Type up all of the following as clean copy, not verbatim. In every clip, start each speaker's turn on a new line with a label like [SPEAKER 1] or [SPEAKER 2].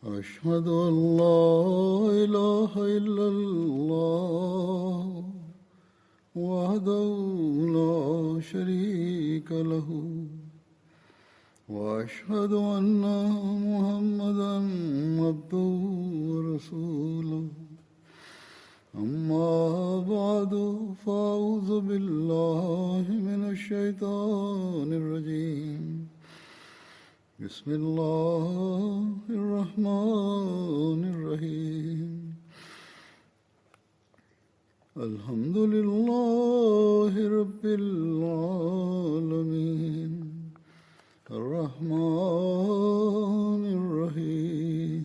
[SPEAKER 1] أشهد أن لا إله إلا الله وحده لا شريك له وأشهد أن محمدا عبده ورسوله أما بعد فأعوذ بالله من الشيطان الرجيم بسم الله الرحمن الرحيم الحمد لله رب العالمين الرحمن الرحيم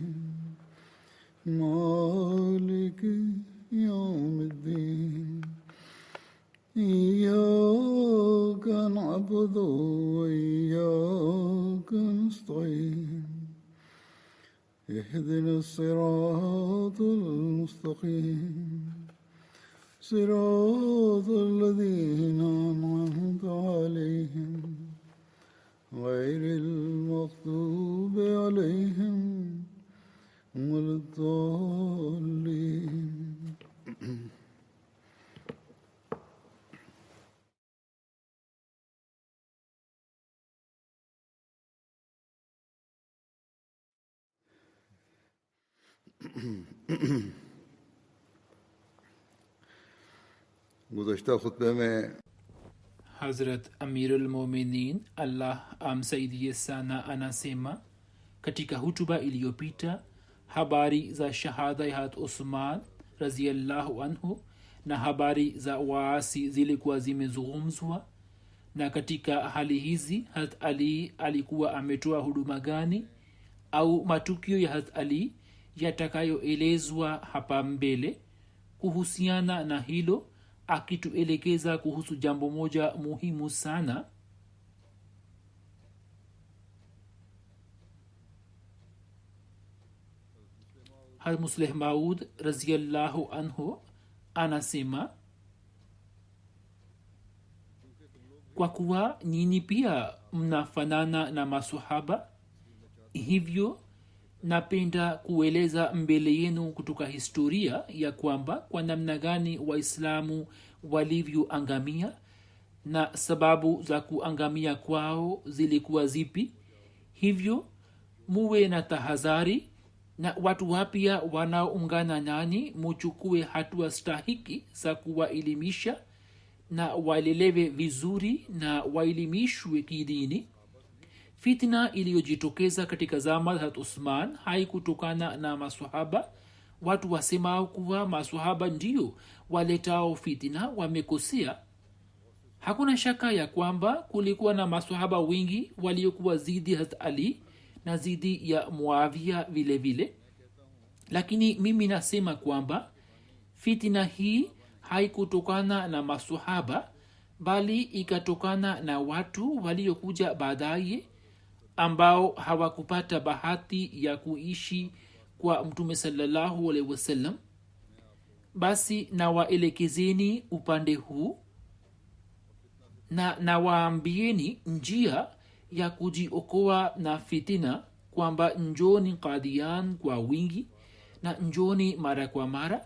[SPEAKER 1] مالك يوم الدين إياك نعبد وإياك نستعين اهدنا الصراط المستقيم صراط الذين أنعمت عليهم غير المغضوب عليهم ولا الضالين. गुज़श्ता खुतबे में
[SPEAKER 2] Hazrat Amirul Mominin Allah amsaidie sana anasema katika hutuba iliyopita habari za shahada ya Hazrat Usman raziallahu anhu na habari za waasi zilikuwa zimezungumzwa, na katika hali hizi Hazrat Ali alikuwa ametoa huduma gani au matukio ya Hazrat Ali yatakayoelezwa hapa mbele. Kuhusiana na hilo, akituelekeza kuhusu jambo moja muhimu sana. Hazrat Musleh Maud raziallahu anhu anasema, kwa kuwa nyinyi pia mnafanana na masahaba, hivyo napenda kueleza mbele yenu kutoka historia ya kwamba kwa namna gani waislamu walivyoangamia na sababu za kuangamia kwao zilikuwa zipi. Hivyo muwe na tahadhari, na watu wapya wanaoungana nani muchukue hatua stahiki za kuwaelimisha na walelewe vizuri na waelimishwe kidini. Fitna iliyojitokeza katika zama za Uthman haikutokana na maswahaba. Watu wasemao kuwa maswahaba ndio waletao fitna wamekosea. Hakuna shaka ya kwamba kulikuwa na maswahaba wengi waliokuwa zidi Hazrat Ali na zidi ya Muawiya vile vile, lakini mimi nasema kwamba fitna hii haikutokana na maswahaba bali ikatokana na watu waliokuja baadaye ambao hawakupata bahati ya kuishi kwa Mtume sallallahu alaihi wasallam. Basi nawaelekezeni upande huu na nawaambieni njia ya kujiokoa na fitina, kwamba njoni Qadian kwa wingi na njoni mara kwa mara,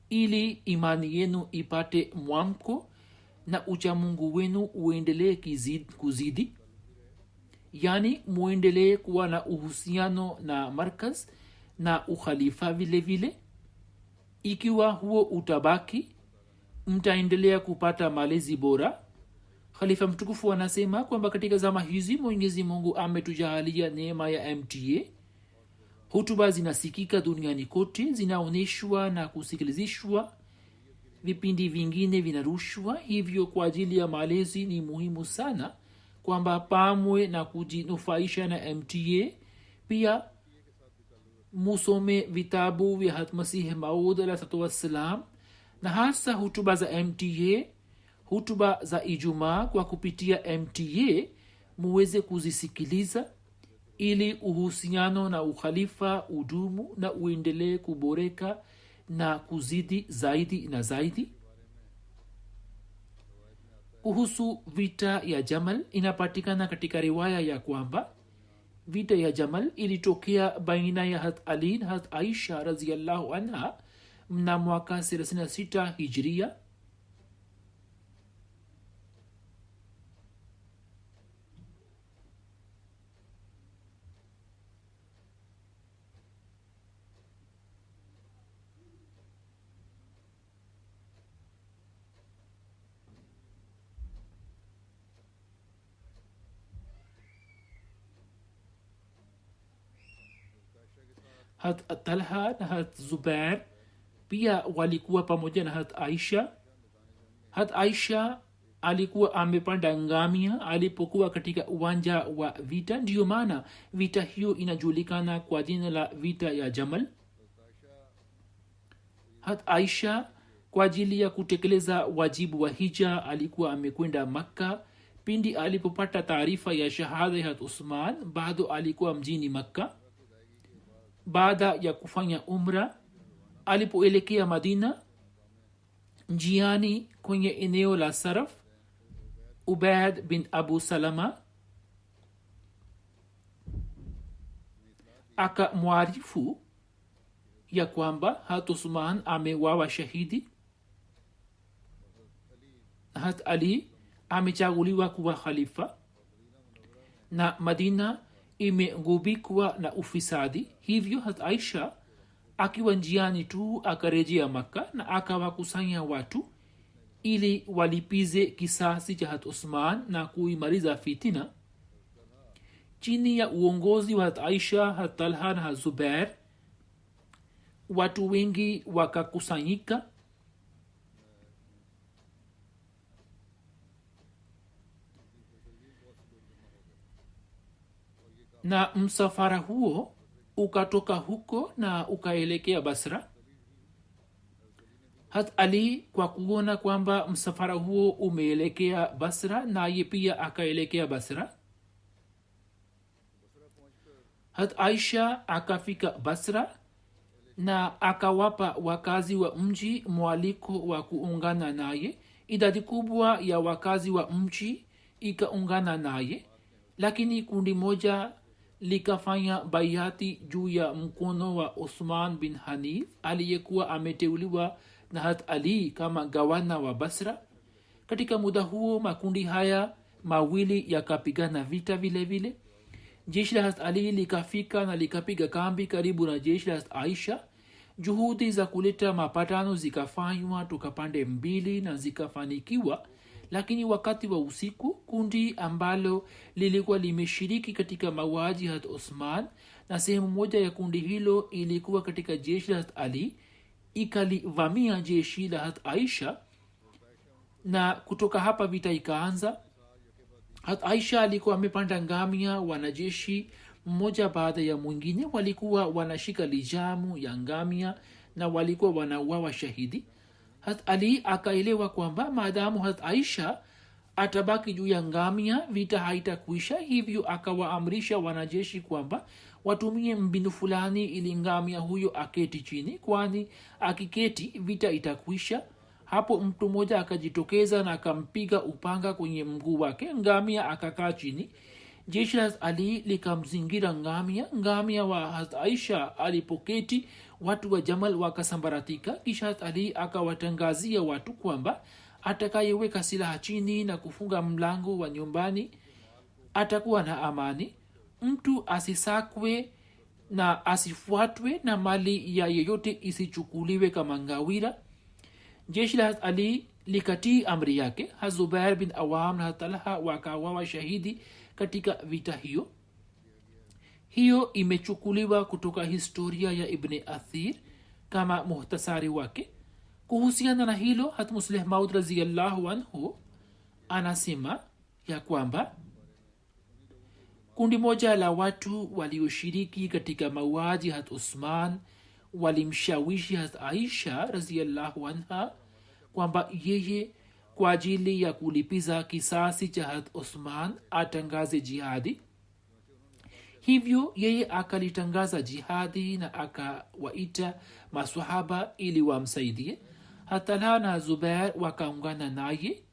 [SPEAKER 2] ili imani yenu ipate mwamko na uchamungu wenu uendelee kuzidi. Yani muendelee kuwa na uhusiano na markaz na ukhalifa vile vile. Ikiwa huo utabaki, mtaendelea kupata malezi bora. Khalifa mtukufu anasema kwamba katika zama hizi Mwenyezi Mungu ametujalia neema ya MTA. Hutuba zinasikika duniani kote, zinaonyeshwa na kusikilizishwa, vipindi vingine vinarushwa. Hivyo kwa ajili ya malezi ni muhimu sana kwamba pamwe na kujinufaisha na MTA pia musome vitabu vya Hazrat Masih Maud alayhi wassalam, na hasa hutuba za MTA, hutuba za Ijumaa kwa kupitia MTA muweze kuzisikiliza, ili uhusiano na ukhalifa udumu na uendelee kuboreka na kuzidi zaidi na zaidi. kuhusu vita ya Jamal inapatikana katika riwaya ya kwamba vita ya jamal ilitokea baina ya hat ali na hat aisha raziallahu anha mna mwaka 36 hijria. hat talha na hat zubair pia walikuwa pamoja na hat aisha. hat aisha alikuwa amepanda ngamia alipokuwa katika uwanja wa vita, ndiyo maana vita hiyo inajulikana kwa jina la vita ya jamal. hat aisha kwa ajili ya kutekeleza wajibu wa hija alikuwa amekwenda makka. pindi alipopata taarifa ya shahada ya hat usman bado alikuwa mjini makka. baada ya kufanya umra alipoelekea madina, njiani kwenye eneo la saraf, ubaid bin abu salama akamwarifu ya kwamba hat usman amewawa shahidi. hat ali amechaguliwa kuwa khalifa na madina imegubikwa na ufisadi. hivyo hat aisha akiwa njiani tu akarejea makka na akawakusanya watu ili walipize kisasi cha hat usman na kuimaliza fitina. chini ya uongozi wa hat aisha, hat talha na hat zubair, watu wengi wakakusanyika na msafara huo ukatoka huko na ukaelekea basra. hat ali kwa kuona kwamba msafara huo umeelekea basra, naye pia akaelekea basra. hat aisha akafika basra na akawapa wakazi wa mji mwaliko wa kuungana naye. idadi kubwa ya wakazi wa mji ikaungana naye, lakini kundi moja likafanya bayati juu ya mkono wa usman bin hanif aliyekuwa ameteuliwa na hat ali kama gavana wa basra. katika muda huo makundi haya mawili yakapigana vita vile vile. jeshi la hat ali likafika na likapiga kambi karibu na jeshi la hat aisha. juhudi za kuleta mapatano zikafanywa toka pande mbili na zikafanikiwa, lakini wakati wa usiku kundi ambalo lilikuwa limeshiriki katika mauaji hat usman na sehemu moja ya kundi hilo ilikuwa katika jeshi la hat ali ikalivamia jeshi la hat aisha, na kutoka hapa vita ikaanza. hat aisha alikuwa amepanda ngamia. wanajeshi mmoja baada ya mwingine walikuwa wanashika lijamu ya ngamia na walikuwa wanauawa shahidi. hat ali akaelewa kwamba maadamu hat aisha atabaki juu ya ngamia vita haitakuisha, hivyo akawaamrisha wanajeshi kwamba watumie mbinu fulani ili ngamia huyo aketi chini, kwani akiketi vita itakuisha. hapo mtu mmoja akajitokeza na akampiga upanga kwenye mguu wake. ngamia akakaa chini. jeshi la ali likamzingira ngamia. ngamia wa hat aisha alipoketi watu wa jamal wakasambaratika. kisha hat ali akawatangazia watu kwamba atakayeweka silaha chini na kufunga mlango wa nyumbani atakuwa na amani. mtu asisakwe na asifuatwe na mali ya yeyote isichukuliwe kama ngawira. jeshi la ali likatii amri yake. hazubair bin awam na talha wakawawa shahidi katika vita hiyo. hiyo imechukuliwa kutoka historia ya ibn athir kama muhtasari wake. kuhusiana na hilo hatmusleh maud raziallahu anhu anasema ya kwamba kundi moja la watu walioshiriki katika mauaji hat usman walimshawishi hat aisha raziallahu anha kwamba yeye kwa ajili ya kulipiza kisasi cha hat usman atangaze jihadi. hivyo yeye akalitangaza jihadi na akawaita maswahaba ili wamsaidie. hatalha na zubair wakaungana naye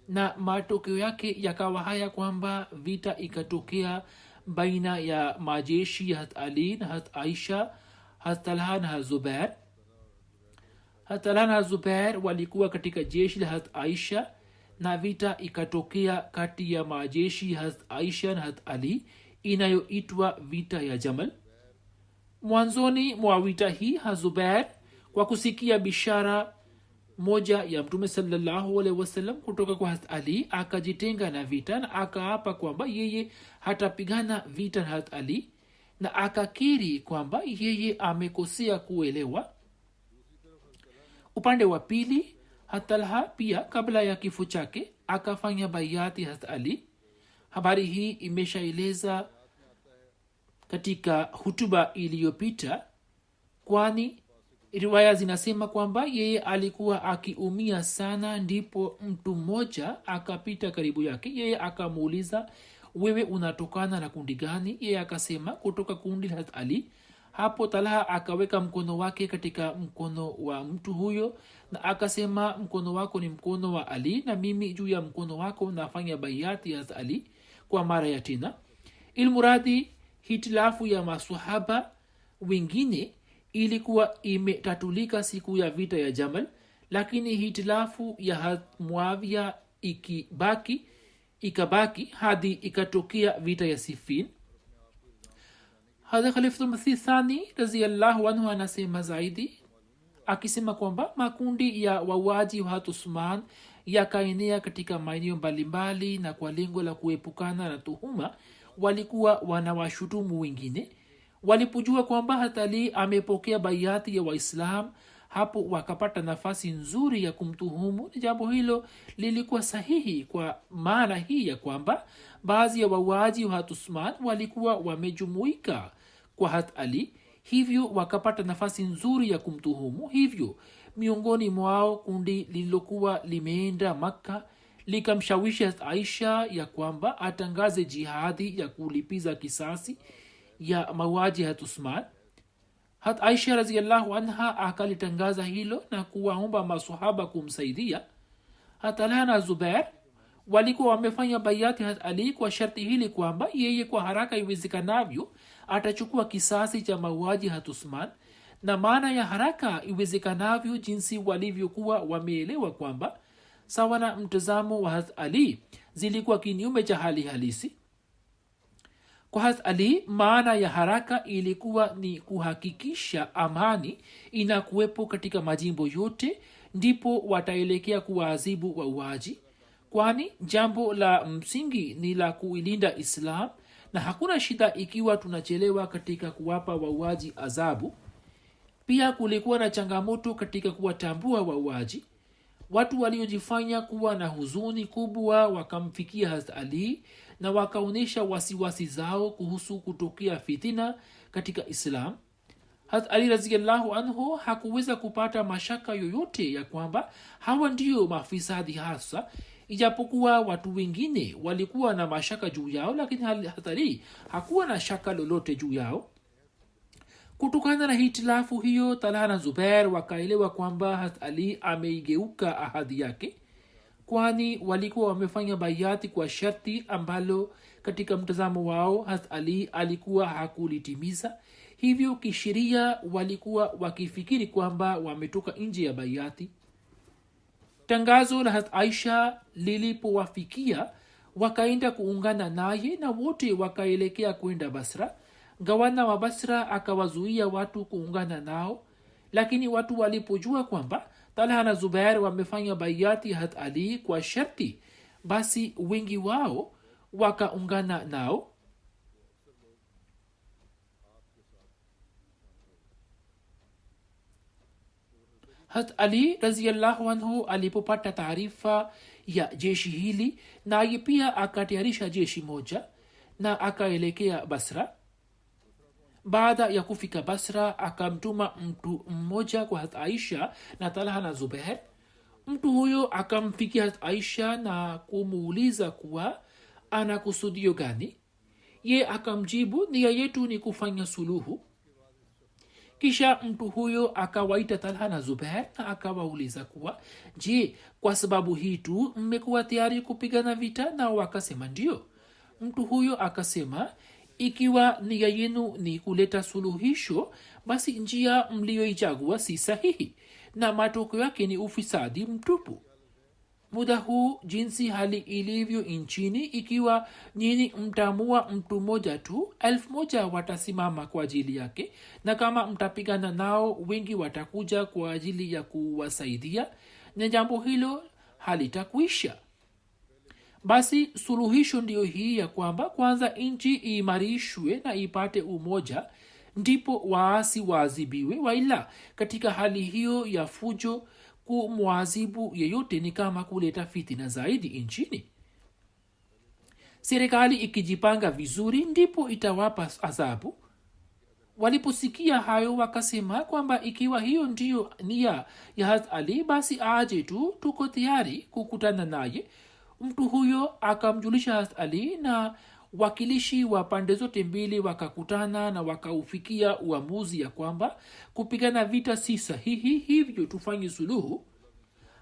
[SPEAKER 2] na matokeo yake yakawa haya kwamba vita ikatokea baina ya majeshi ya hat ali na hat aisha, hat talha na hat zubair. Hat talha na zubair walikuwa katika jeshi la hat aisha na vita ikatokea kati ya majeshi ya hat aisha na hat ali inayoitwa vita ya Jamal. Mwanzoni mwa vita hii Zubair kwa kusikia bishara moja ya Mtume sallallahu alaihi wasallam kutoka kwa Hazrat Ali akajitenga na vita na akaapa kwamba yeye hatapigana vita na Hazrat Ali, na akakiri kwamba yeye amekosea kuelewa. Upande wa pili Talha pia kabla ya kifo chake akafanya bayati Hazrat Ali. Habari hii imeshaeleza katika hutuba iliyopita, kwani riwaya zinasema kwamba yeye alikuwa akiumia sana, ndipo mtu mmoja akapita karibu yake. Yeye akamuuliza, wewe unatokana na kundi gani? Yeye akasema kutoka kundi la Hazrat Ali. Hapo Talha akaweka mkono wake katika mkono wa mtu huyo na akasema, mkono wako ni mkono wa Ali na mimi juu ya mkono wako nafanya bayati ya Hazrat Ali kwa mara ya tena. Ilmuradi hitilafu ya maswahaba wengine ilikuwa imetatulika siku ya vita ya Jamal, lakini hitilafu ya Muawiya ikabaki hadi ikatokea vita ya Siffin. Hadha Khalifatul Masih Thani radhiyallahu anhu anasema zaidi akisema kwamba makundi ya wawaji wa Uthman yakaenea katika maeneo mbalimbali, na kwa lengo la kuepukana na tuhuma walikuwa wanawashutumu wengine. Walipojua kwamba hata Ali amepokea bayati ya Waislam, hapo wakapata nafasi nzuri ya kumtuhumu. Jambo hilo lilikuwa sahihi kwa maana hii ya kwamba baadhi ya wawaji wa Uthman walikuwa wamejumuika kwa Hazrat Ali, hivyo wakapata nafasi nzuri ya kumtuhumu. Hivyo miongoni mwao kundi lililokuwa limeenda Makka likamshawishi Aisha ya kwamba atangaze jihadi ya kulipiza kisasi ya mauaji ya Uthman. Hat Aisha radhiyallahu anha akalitangaza hilo na kuwaomba maswahaba kumsaidia. Talha na Zubair walikuwa wamefanya bayati Hazrat Ali kwa sharti hili kwamba yeye kwa haraka iwezekanavyo atachukua kisasi cha mauaji ya Uthman. Na maana ya haraka iwezekanavyo jinsi walivyokuwa wameelewa kwamba sawa na mtazamo wa Hazrat Ali zilikuwa kinyume cha hali halisi. Kwa Hazrat Ali maana ya haraka ilikuwa ni kuhakikisha amani inakuwepo katika majimbo yote, ndipo wataelekea kuwaadhibu wauaji, kwani jambo la msingi ni la kuilinda Islam na hakuna shida ikiwa tunachelewa katika kuwapa wauaji adhabu. Pia kulikuwa na changamoto katika kuwatambua wauaji. Watu waliojifanya kuwa na huzuni kubwa wakamfikia Hazrat Ali na wakaonyesha wasiwasi zao kuhusu kutokea fitina katika Islam. Hazrat Ali radhiyallahu anhu hakuweza kupata mashaka yoyote ya kwamba hawa ndio mafisadi hasa, ijapokuwa watu wengine walikuwa na mashaka juu yao, lakini Hazrat Ali hakuwa na shaka lolote juu yao. Kutokana na hitilafu hiyo, Talha na Zubair wakaelewa kwamba Hazrat Ali ameigeuka ahadi yake, kwani walikuwa wamefanya bayati kwa sharti ambalo katika mtazamo wao Hazrat Ali alikuwa hakulitimiza. Hivyo kisheria walikuwa wakifikiri kwamba wametoka nje ya bayati. Tangazo la Hazrat Aisha lilipowafikia, wakaenda kuungana naye na wote wakaelekea kwenda Basra. Gavana wa Basra akawazuia watu kuungana nao, lakini watu walipojua kwamba Talha na Zubair wamefanya bayati Hazrat Ali kwa sharti, basi wengi wao wakaungana nao. Hazrat Ali radhiyallahu anhu alipopata taarifa ya jeshi hili, naye pia akatayarisha jeshi moja na akaelekea Basra. Baada ya kufika Basra, akamtuma mtu mmoja kwa Hazrat Aisha na Talha na Zubair. Mtu huyo akamfikia Hazrat Aisha na kumuuliza kuwa ana kusudio gani. Ye akamjibu, nia yetu ni kufanya suluhu. Kisha mtu huyo akawaita Talha na Zubair na akawauliza kuwa, je, kwa sababu hii tu mmekuwa tayari kupigana vita? Na wakasema ndio. Mtu huyo akasema, ikiwa nia yenu ni kuleta suluhisho, basi njia mliyoichagua si sahihi na matokeo yake ni ufisadi mtupu. Muda huu jinsi hali ilivyo nchini, ikiwa nyini mtamua mtu mmoja tu, 1,000 watasimama kwa ajili yake, na kama mtapigana nao wengi watakuja kwa ajili ya kuwasaidia, na jambo hilo halitakuisha. Basi suluhisho ndiyo hii ya kwamba kwanza nchi iimarishwe na ipate umoja, ndipo waasi waadhibiwe. Waila katika hali hiyo ya fujo, kumwazibu yeyote ni kama kuleta fitina zaidi nchini. Serikali ikijipanga vizuri ndipo itawapa adhabu. Waliposikia hayo wakasema kwamba ikiwa hiyo ndiyo nia ya Hazrat Ali, basi aje tu, tuko tayari kukutana naye. Mtu huyo akamjulisha Hazrat Ali na wakilishi wa pande zote mbili wakakutana na wakaufikia uamuzi ya kwamba kupigana vita si sahihi, hivyo tufanye suluhu.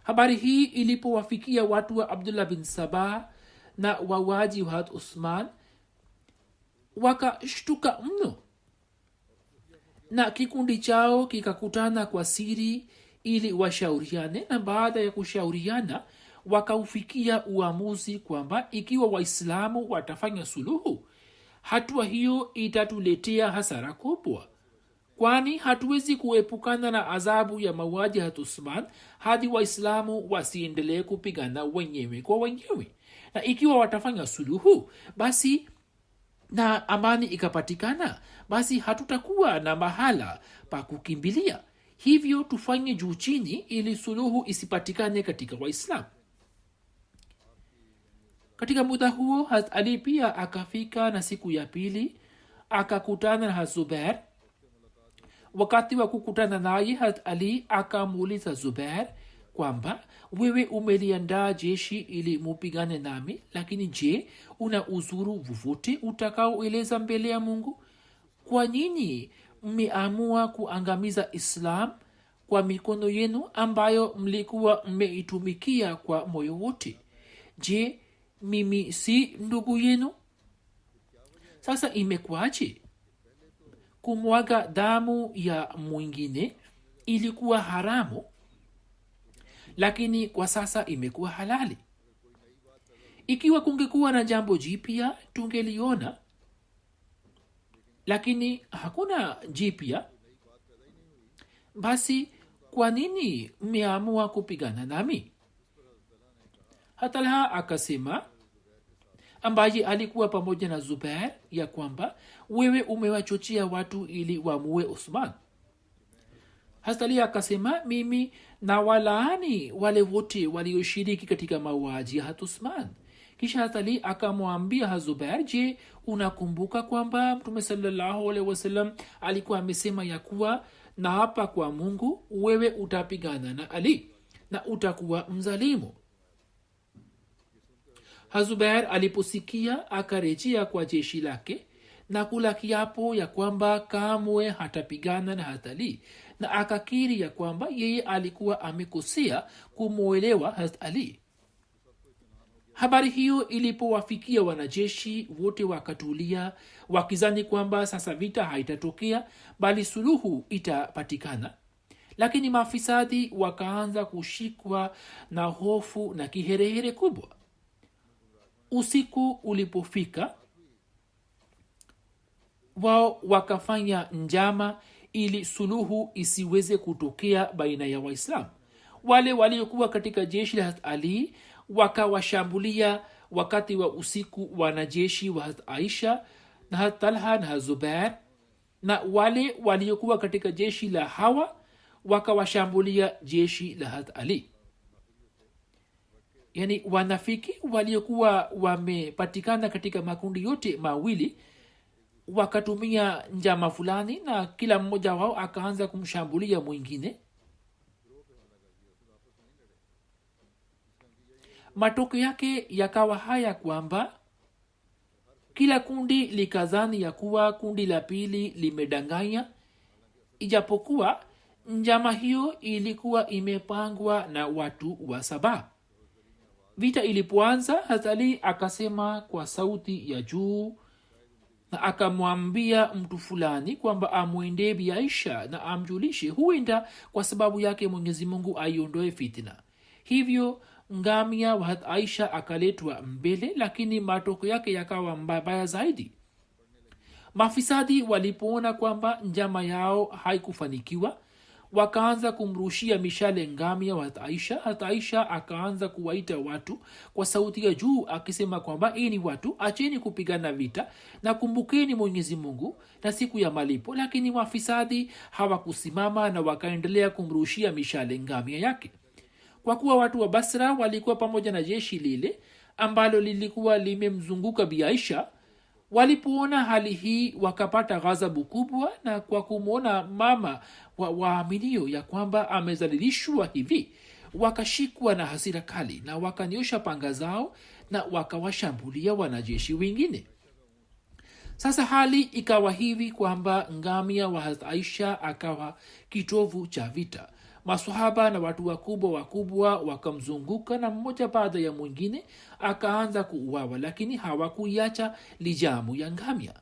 [SPEAKER 2] Habari hii ilipowafikia watu wa Abdullah bin Sabah na wawaji wa Hazrat Usman, wakashtuka mno, na kikundi chao kikakutana kwa siri ili washauriane, na baada ya kushauriana wakaufikia uamuzi kwamba ikiwa Waislamu watafanya suluhu, hatua hiyo itatuletea hasara kubwa, kwani hatuwezi kuepukana na adhabu ya mauaji ya Uthman hadi Waislamu wasiendelee kupigana wenyewe kwa wenyewe. Na ikiwa watafanya suluhu basi na amani ikapatikana, basi hatutakuwa na mahala pa kukimbilia. Hivyo tufanye juu chini ili suluhu isipatikane katika Waislamu. Katika muda huo Hazrat Ali pia akafika, na siku ya pili akakutana na Hazrat Zubair. Wakati wa kukutana naye Hazrat Ali akamuuliza Zubair kwamba wewe umeliandaa jeshi ili mupigane nami, lakini je, una uzuru vuvuti utakaoeleza mbele ya Mungu? Kwa nini mmeamua kuangamiza Islam kwa mikono yenu ambayo mlikuwa mmeitumikia kwa moyo wote? Je, mimi si ndugu yenu? Sasa imekuwaje? Kumwaga damu ya mwingine ilikuwa haramu, lakini kwa sasa imekuwa halali. Ikiwa kungekuwa na jambo jipya tungeliona, lakini hakuna jipya. Basi kwa nini mmeamua kupigana nami? Talha akasema, ambaye alikuwa pamoja na Zubair, ya kwamba wewe umewachochea watu ili wamue Uthman. Hazrat Ali akasema, mimi na walaani wale wote walioshiriki katika mauaji ya Uthman. Kisha Hazrat Ali akamwambia Zubair, je, unakumbuka kwamba Mtume sallallahu alaihi wasallam alikuwa amesema ya kuwa, na hapa kwa Mungu wewe utapigana na Ali na utakuwa mzalimu. Zubair aliposikia akarejea kwa jeshi lake na kula kiapo ya kwamba kamwe hatapigana na Hazrat Ali, na akakiri ya kwamba yeye alikuwa amekosea kumuelewa Hazrat Ali. Habari hiyo ilipowafikia wanajeshi wote wakatulia, wakizani kwamba sasa vita haitatokea bali suluhu itapatikana. Lakini mafisadi wakaanza kushikwa na hofu na kiherehere kubwa. Usiku ulipofika, wao wakafanya njama ili suluhu isiweze kutokea baina ya Waislamu. Wale waliokuwa katika jeshi la Hazrat Ali wakawashambulia wakati wa usiku wanajeshi wa Hazrat Aisha na Hazrat Talha na Hazrat Zubair, na wale waliokuwa katika jeshi la Hawa wakawashambulia jeshi la Hazrat Ali. Yani wanafiki waliokuwa wamepatikana katika makundi yote mawili wakatumia njama fulani, na kila mmoja wao akaanza kumshambulia mwingine. Matokeo yake yakawa haya kwamba kila kundi likazani ya kuwa kundi la pili limedanganya, ijapokuwa njama hiyo ilikuwa imepangwa na watu wa Saba. Vita ilipoanza, Hazrat Ali akasema kwa sauti ya juu na akamwambia mtu fulani kwamba amwendee Bi Aisha na amjulishe, huenda kwa sababu yake Mwenyezi Mungu aiondoe fitna. Hivyo ngamia wa Aisha akaletwa mbele, lakini matokeo yake yakawa mbaya zaidi. Mafisadi walipoona kwamba njama yao haikufanikiwa, wakaanza kumrushia mishale ngamia wa Aisha. Aisha akaanza kuwaita watu kwa sauti ya juu akisema kwamba, ni watu, acheni kupigana vita na kumbukeni Mwenyezi Mungu na siku ya malipo. Lakini mafisadi hawakusimama na wakaendelea kumrushia mishale ngamia yake. Kwa kuwa watu wa Basra walikuwa pamoja na jeshi lile ambalo lilikuwa limemzunguka Bi Aisha, walipoona hali hii wakapata ghadhabu kubwa, na kwa kumwona mama wa waaminio ya kwamba amezalilishwa hivi, wakashikwa na hasira kali na wakanyosha panga zao na wakawashambulia wanajeshi wengine. Sasa hali ikawa hivi kwamba ngamia wa Aisha akawa kitovu cha vita. Masahaba na watu wakubwa wakamzunguka, na mmoja baada ya mwingine akaanza kuuawa, lakini hawakuiacha lijamu ya ngamia.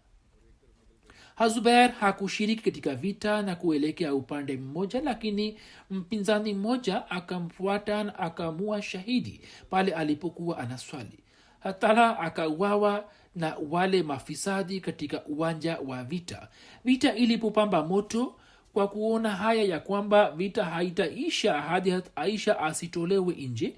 [SPEAKER 2] Zubair hakushiriki katika vita na kuelekea upande mmoja, lakini mpinzani mmoja akamfuata na akamua shahidi pale alipokuwa anaswali. Talha akauawa na wale mafisadi katika uwanja wa vita. Vita ilipopamba moto, kwa kuona haya ya kwamba vita haitaisha hadi Aisha asitolewe nje,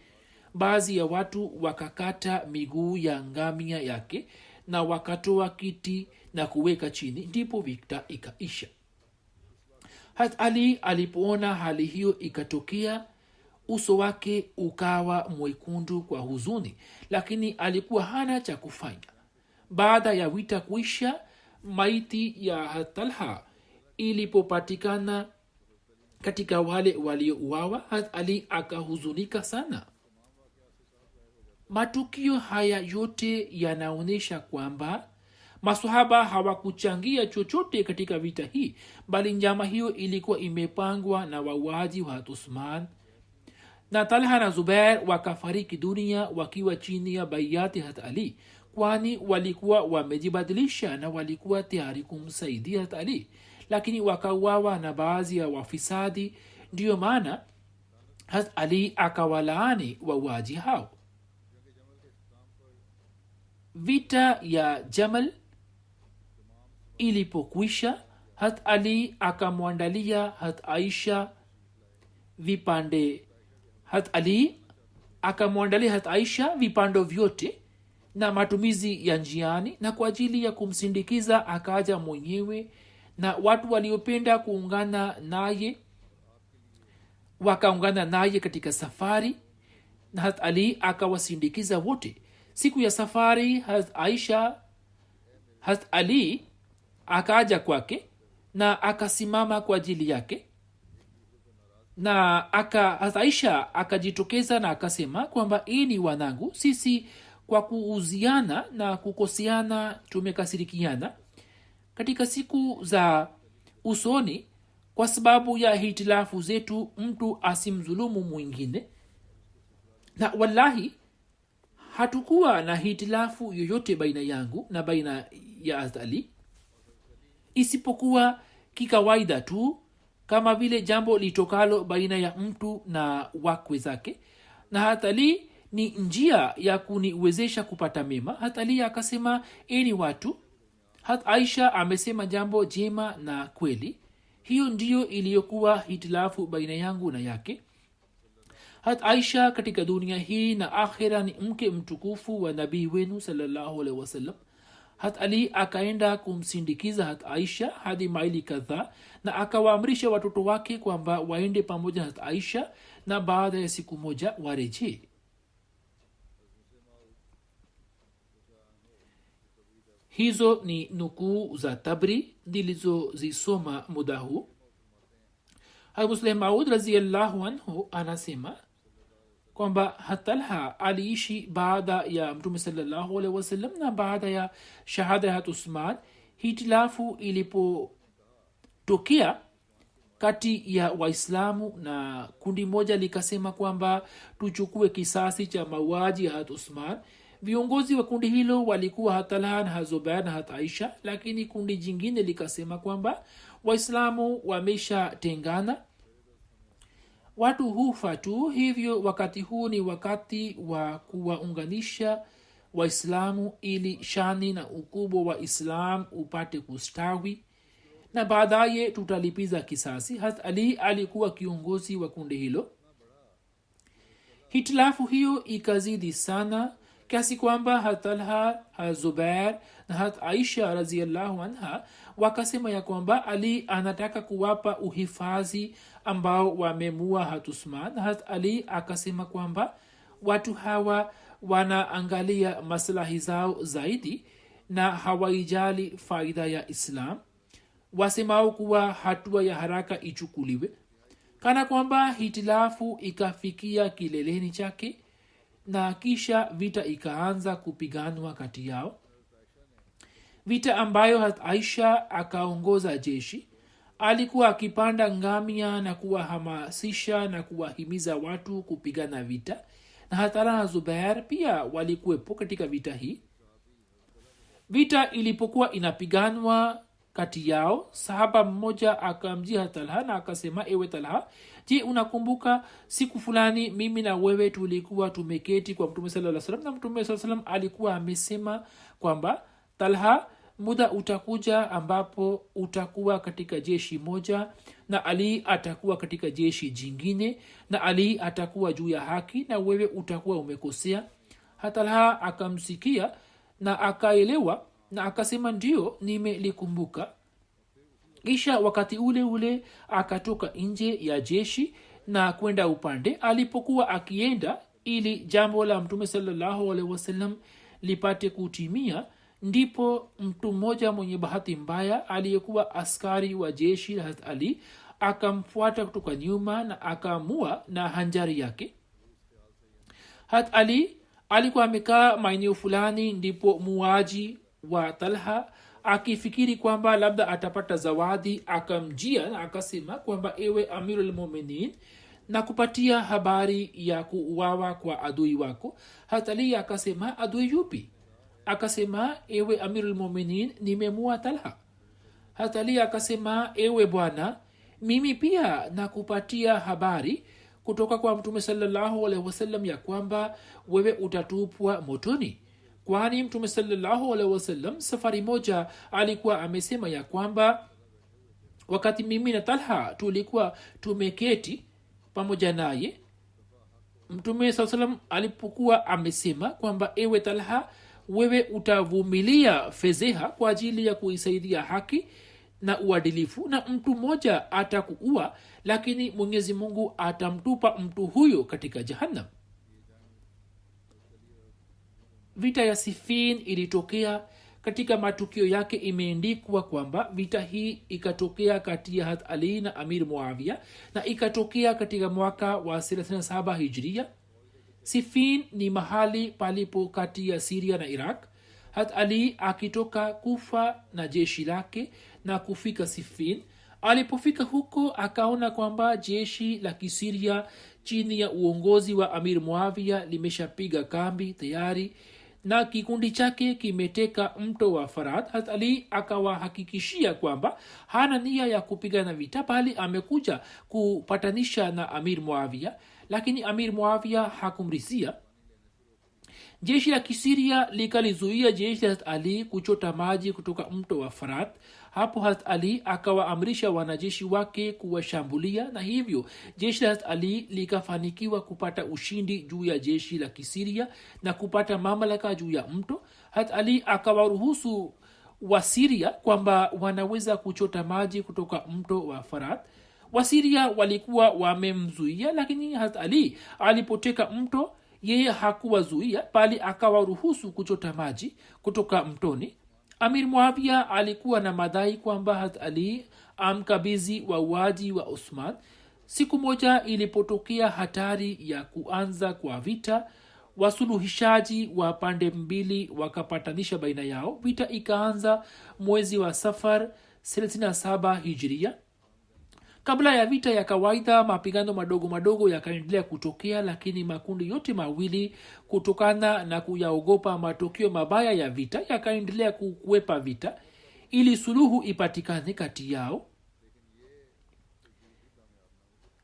[SPEAKER 2] baadhi ya watu wakakata miguu ya ngamia yake na wakatoa kiti na kuweka chini, ndipo vita ikaisha. Ali alipoona hali hiyo ikatokea, uso wake ukawa mwekundu kwa huzuni, lakini alikuwa hana cha kufanya. Baada ya vita kuisha, maiti ya Talha ilipopatikana katika wale waliouawa, Ali akahuzunika sana. Matukio haya yote yanaonyesha kwamba maswahaba hawakuchangia chochote katika vita hii, bali njama hiyo ilikuwa imepangwa na wauaji wa Uthman. Na Talha na Zubair wakafariki dunia wakiwa chini ya bayati Ali, kwani walikuwa wamejibadilisha na walikuwa tayari kumsaidia Ali, lakini wakauawa na baadhi ya wafisadi. Ndiyo maana Ali akawalaani wauaji hao. Vita ya Jamal ilipokwisha, Ali akamwandalia Aisha vipande. Ali akamwandalia Aisha vipando vyote na matumizi ya njiani, na kwa ajili ya kumsindikiza akaja mwenyewe, na watu waliopenda kuungana naye wakaungana naye katika safari, na Ali akawasindikiza wote. Siku ya safari Ali akaja kwake na akasimama kwa ajili yake, na Aisha akajitokeza na akasema kwamba, ni wanangu, sisi kwa kuuziana na kukoseana tumekasirikiana. Katika siku za usoni, kwa sababu ya hitilafu zetu, mtu asimdhulumu mwingine, na wallahi hatukuwa na hitilafu yoyote baina yangu na baina ya Ali, isipokuwa kikawaida tu, kama vile jambo litokalo baina ya mtu na wakwe zake, na Ali ni njia ya kuniwezesha kupata mema. Ali akasema, ni watu, Aisha amesema jambo jema na kweli. Hiyo ndiyo iliyokuwa hitilafu baina yangu na yake. Aisha katika dunia hii na akhira ni mke mtukufu wa nabii wenu sallallahu alaihi wasallam. Ali akaenda kumsindikiza Aisha hadi maili kadhaa, na akawaamrisha watoto wake kwamba waende pamoja na Aisha, na baada ya siku moja warejee. Hizo ni nukuu za Tabri nilizozisoma muda huu. Musleh Maud radhiyallahu anhu anasema kwamba Talha aliishi baada ya Mtume sallallahu alaihi wasallam, na baada ya shahada ya Uthman, hitilafu ilipotokea kati ya Waislamu, na kundi moja likasema kwamba tuchukue kisasi cha mauaji ya Uthman. viongozi wa kundi hilo walikuwa Hatalha na Zubair na hat Aisha, lakini kundi jingine likasema kwamba waislamu wameshatengana, watu hufa tu, hivyo wakati huu ni wakati wa kuwaunganisha waislamu ili shani na ukubwa wa islam upate kustawi, na baadaye tutalipiza kisasi. hat Ali alikuwa kiongozi wa kundi hilo. hitilafu hiyo ikazidi sana kiasi kwamba Hatalha, Zubair na hat Aisha radhiallahu anha wakasema ya kwamba Ali anataka kuwapa uhifadhi ambao wamemua hat Usman. hat Ali akasema kwamba watu hawa wanaangalia maslahi zao zaidi na hawaijali faida ya islam, wasemao kuwa hatua ya haraka ichukuliwe. Kana kwamba hitilafu ikafikia kileleni chake na kisha vita ikaanza kupiganwa kati yao, vita ambayo hat Aisha akaongoza jeshi. Alikuwa akipanda ngamia na kuwahamasisha na kuwahimiza watu kupigana vita, na Hatalha na Zubair pia walikuwepo katika vita hii. Vita ilipokuwa inapiganwa kati yao, sahaba mmoja akamjia Hatalha na akasema, ewe Talha, je, unakumbuka siku fulani mimi na wewe tulikuwa tumeketi kwa Mtume sallallahu alaihi wasallam, na Mtume sallallahu alaihi wasallam alikuwa amesema kwamba Talha, muda utakuja ambapo utakuwa katika jeshi moja na Ali atakuwa katika jeshi jingine, na Ali atakuwa juu ya haki na wewe utakuwa umekosea. Hatalha akamsikia na akaelewa na akasema, ndio, nimelikumbuka. Kisha wakati ule ule akatoka nje ya jeshi na kwenda upande. Alipokuwa akienda ili jambo la Mtume sallallahu alaihi wasallam lipate kutimia, ndipo mtu mmoja mwenye bahati mbaya aliyekuwa askari wa jeshi la Hazrat Ali akamfuata kutoka nyuma na akamua na hanjari yake. Hazrat Ali alikuwa amekaa maeneo fulani, ndipo muaji wa Talha akifikiri kwamba labda atapata zawadi akamjia na akasema kwamba, ewe Amirul Mu'minin, na kupatia habari ya kuuawa kwa adui wako. Hazrat Ali akasema, adui yupi? Akasema, ewe Amirul Mu'minin, nimemua Talha. Hazrat Ali akasema, ewe bwana, mimi pia nakupatia habari kutoka kwa Mtume sallallahu alaihi wasallam ya kwamba wewe utatupwa motoni, kwani Mtume sallallahu alaihi wasallam safari moja alikuwa amesema ya kwamba wakati mimi na Talha tulikuwa tumeketi pamoja naye, Mtume sallallahu alaihi wasallam alipokuwa amesema kwamba, ewe Talha, wewe utavumilia fedheha kwa ajili ya kuisaidia haki na uadilifu, na mtu mmoja atakuua, lakini Mwenyezi Mungu atamtupa mtu huyo katika jahannam. Vita ya Siffin ilitokea. Katika matukio yake imeandikwa kwamba vita hii ikatokea kati ya Hazrat Ali na Amir Muawiya na ikatokea katika mwaka wa 37 Hijria. Siffin ni mahali palipo kati ya Syria na Iraq. Hazrat Ali akitoka Kufa na jeshi lake na kufika Siffin. Alipofika huko akaona kwamba jeshi la Kisiria chini ya uongozi wa Amir Muawiya limeshapiga kambi tayari na kikundi chake kimeteka mto wa Farad. Hazrat Ali akawahakikishia kwamba hana nia ya kupigana vita, bali amekuja kupatanisha na Amir Muawiya, lakini Amir Muawiya hakumridhia. Jeshi la Kisiria likalizuia jeshi la Hazrat Ali kuchota maji kutoka mto wa Farad. Hapo Hazrat Ali akawaamrisha wanajeshi wake kuwashambulia, na hivyo jeshi la Hazrat Ali likafanikiwa kupata ushindi juu ya jeshi la Kisiria na kupata mamlaka juu ya mto. Hazrat Ali akawaruhusu Wasiria kwamba wanaweza kuchota maji kutoka mto wa Farad. Wasiria walikuwa wamemzuia, lakini Hazrat Ali alipoteka mto yeye hakuwazuia, bali akawaruhusu kuchota maji kutoka mtoni. Amir Muawiya alikuwa na madai kwamba Hazrat Ali amkabidhi wauaji wa Usman. Siku moja ilipotokea hatari ya kuanza kwa vita, wasuluhishaji wa pande mbili wakapatanisha baina yao. Vita ikaanza mwezi wa Safar 37 Hijria. kabla ya vita ya kawaida mapigano madogo madogo yakaendelea kutokea, lakini makundi yote mawili kutokana na kuyaogopa matokeo mabaya ya vita yakaendelea kukwepa vita ili suluhu ipatikane kati yao.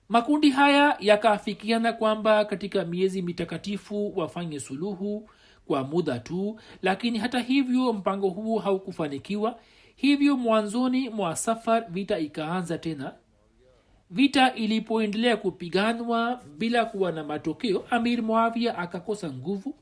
[SPEAKER 2] Makundi haya yakaafikiana kwamba katika miezi mitakatifu wafanye suluhu kwa muda tu, lakini hata hivyo mpango huu haukufanikiwa. Hivyo mwanzoni mwa Safar vita ikaanza tena. Vita ilipoendelea kupiganwa bila kuwa na matokeo, Amir Muawiya akakosa nguvu.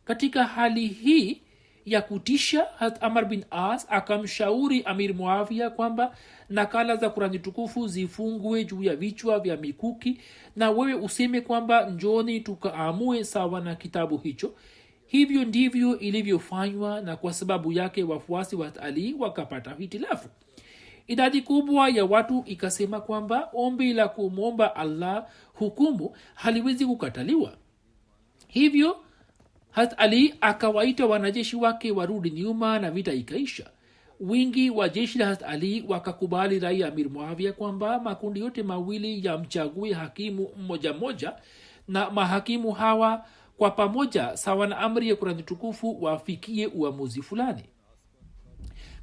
[SPEAKER 2] Katika hali hii ya kutisha, Amr bin As akamshauri Amir Muawiya kwamba nakala za Qur'ani tukufu zifungwe juu ya vichwa vya mikuki na wewe useme kwamba njoni tukaamue sawa na kitabu hicho. Hivyo ndivyo ilivyofanywa, na kwa sababu yake wafuasi wa Ali wakapata hitilafu. Idadi kubwa ya watu ikasema kwamba ombi la kumwomba Allah hukumu haliwezi kukataliwa. Hivyo Ali akawaita wanajeshi wake warudi nyuma na vita ikaisha. Wingi wa jeshi la Ali wakakubali rai ya Amir Muawiya kwamba makundi yote mawili yamchague hakimu mmoja mmoja, na mahakimu hawa kwa pamoja sawa na amri ya Qur'ani tukufu wafikie uamuzi fulani.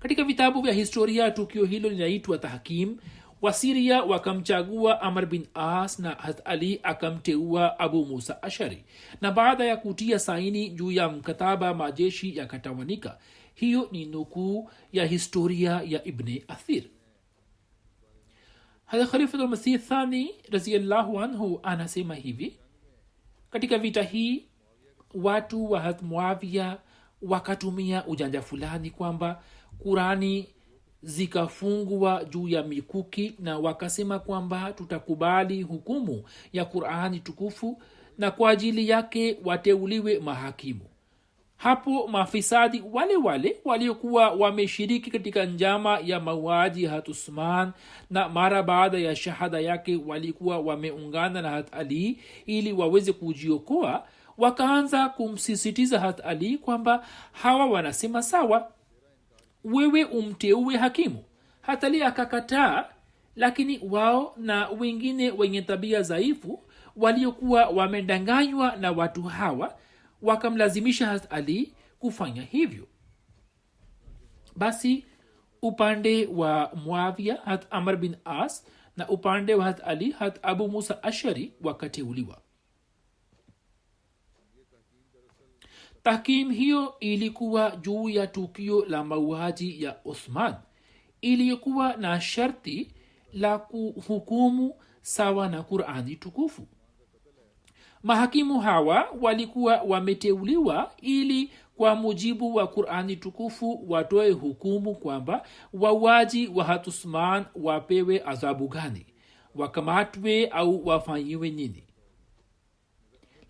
[SPEAKER 2] Katika vitabu vya historia tukio hilo linaitwa tahkim. Wasiria wakamchagua Amr bin As na Ali akamteua Abu Musa Ashari, na baada ya kutia saini juu ya mkataba majeshi yakatawanika. Hiyo ni nukuu ya historia ya Ibn Athir. Khalifatul Masih Thani radhiyallahu anhu anasema hivi: katika vita hii watu wa Muawiya wakatumia ujanja fulani kwamba Qurani zikafungwa juu ya mikuki, na wakasema kwamba tutakubali hukumu ya Qurani tukufu na kwa ajili yake wateuliwe mahakimu. Hapo mafisadi wale wale waliokuwa wameshiriki katika njama ya mauaji ya Uthman na mara baada ya shahada yake walikuwa wameungana na Ali ili waweze kujiokoa, wakaanza kumsisitiza Ali kwamba hawa wanasema sawa, wewe umteue hakimu. Ali akakataa, lakini wao na wengine wenye tabia dhaifu waliokuwa wamedanganywa na watu hawa wakamlazimisha Ali kufanya hivyo. Basi upande wa Muawiya Amr bin As na upande wa Ali Abu Musa Ashari wakateuliwa. Tahkim hiyo ilikuwa juu ya tukio la mauaji ya Uthman, iliyokuwa na sharti la kuhukumu sawa na Qur'ani tukufu. Mahakimu hawa walikuwa wameteuliwa ili kwa mujibu wa Qur'ani tukufu watoe hukumu kwamba wauaji wa Uthman wapewe adhabu gani, wakamatwe au wafanyiwe nini.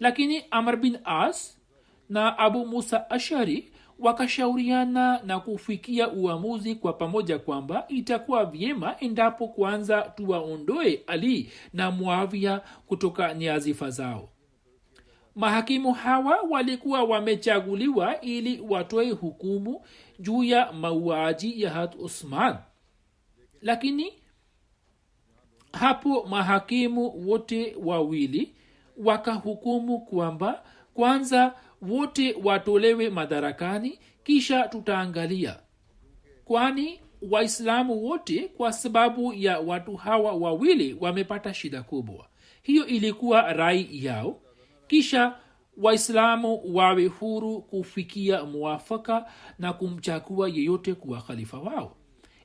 [SPEAKER 2] Lakini Amr bin As na Abu Musa Ashari wakashauriana na kufikia uamuzi kwa pamoja kwamba itakuwa vyema endapo kwanza tuwaondoe Ali na Muawiya kutoka nyadhifa zao. Mahakimu hawa walikuwa wamechaguliwa ili watoe hukumu juu ya mauaji ya Uthman, lakini hapo mahakimu wote wawili wakahukumu kwamba kwanza wote watolewe madarakani, kisha tutaangalia, kwani Waislamu wote kwa sababu ya watu hawa wawili wamepata shida kubwa. Hiyo ilikuwa rai yao. Kisha Waislamu wawe huru kufikia muafaka na kumchagua yeyote kuwa khalifa wao,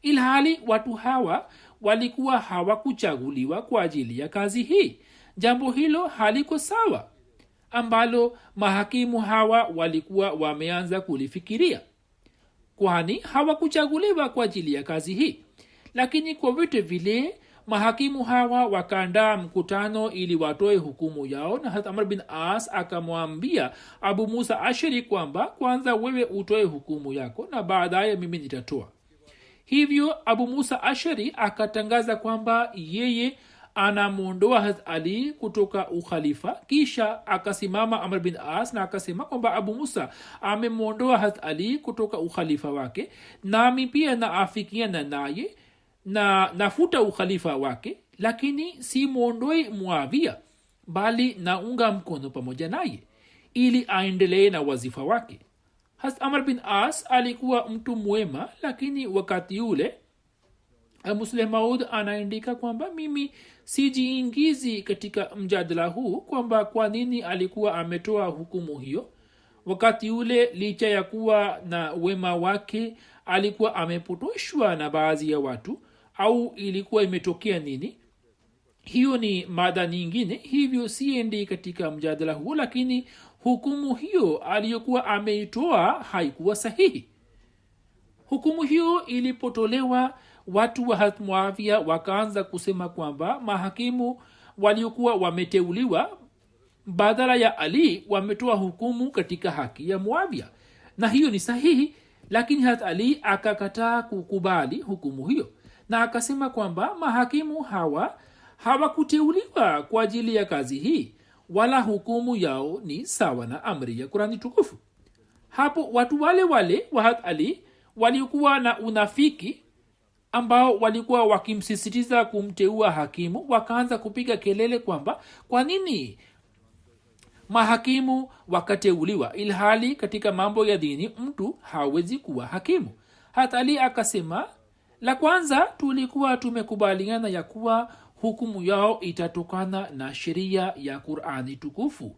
[SPEAKER 2] ilhali watu hawa walikuwa hawakuchaguliwa kwa ajili ya kazi hii. Jambo hilo haliko sawa, ambalo mahakimu hawa walikuwa wameanza kulifikiria, kwani hawakuchaguliwa kwa ajili ya kazi hii. Lakini kwa vyote vile mahakimu hawa wakaandaa mkutano ili watoe hukumu yao, na Amr bin As akamwambia Abu Musa Ashari kwamba kwanza wewe utoe hukumu yako na baadaye mimi nitatoa. Hivyo Abu Musa Ashari akatangaza kwamba yeye anamuondoa Ali kutoka ukhalifa. Kisha akasimama Amr bin As na akasema kwamba Abu Musa amemuondoa Ali kutoka ukhalifa wake, nami pia naafikiana naye na nafuta ukhalifa wake, lakini si mwondoi Muawia, bali naunga mkono pamoja naye ili aendelee na wazifa wake. Hazrat Amr bin As alikuwa mtu mwema, lakini wakati ule Musleh Maud anaandika kwamba mimi sijiingizi katika mjadala huu kwamba kwa nini alikuwa ametoa hukumu hiyo. Wakati ule licha ya kuwa na wema wake alikuwa amepotoshwa na baadhi ya watu, au ilikuwa imetokea nini, hiyo ni mada nyingine, hivyo siendi katika mjadala huo. Lakini hukumu hiyo aliyokuwa ameitoa haikuwa sahihi. Hukumu hiyo ilipotolewa, watu wa Hazrat Muawia wakaanza kusema kwamba mahakimu waliokuwa wameteuliwa badala ya Ali wametoa hukumu katika haki ya Muawia, na hiyo ni sahihi. Lakini Hazrat Ali akakataa kukubali hukumu hiyo na akasema kwamba mahakimu hawakuteuliwa kwa ajili ya kazi hii, wala hukumu yao ni sawa na amri ya Qur'ani tukufu. Hapo watu wale wa Hazrat Ali walikuwa na unafiki ambao walikuwa wakimsisitiza kumteua hakimu wakaanza kupiga kelele kwamba kwa nini mahakimu wakateuliwa ilhali katika mambo ya dini mtu hawezi kuwa hakimu. Hata Ali akasema, la kwanza tulikuwa tumekubaliana ya kuwa hukumu yao itatokana na sheria ya Qur'ani tukufu,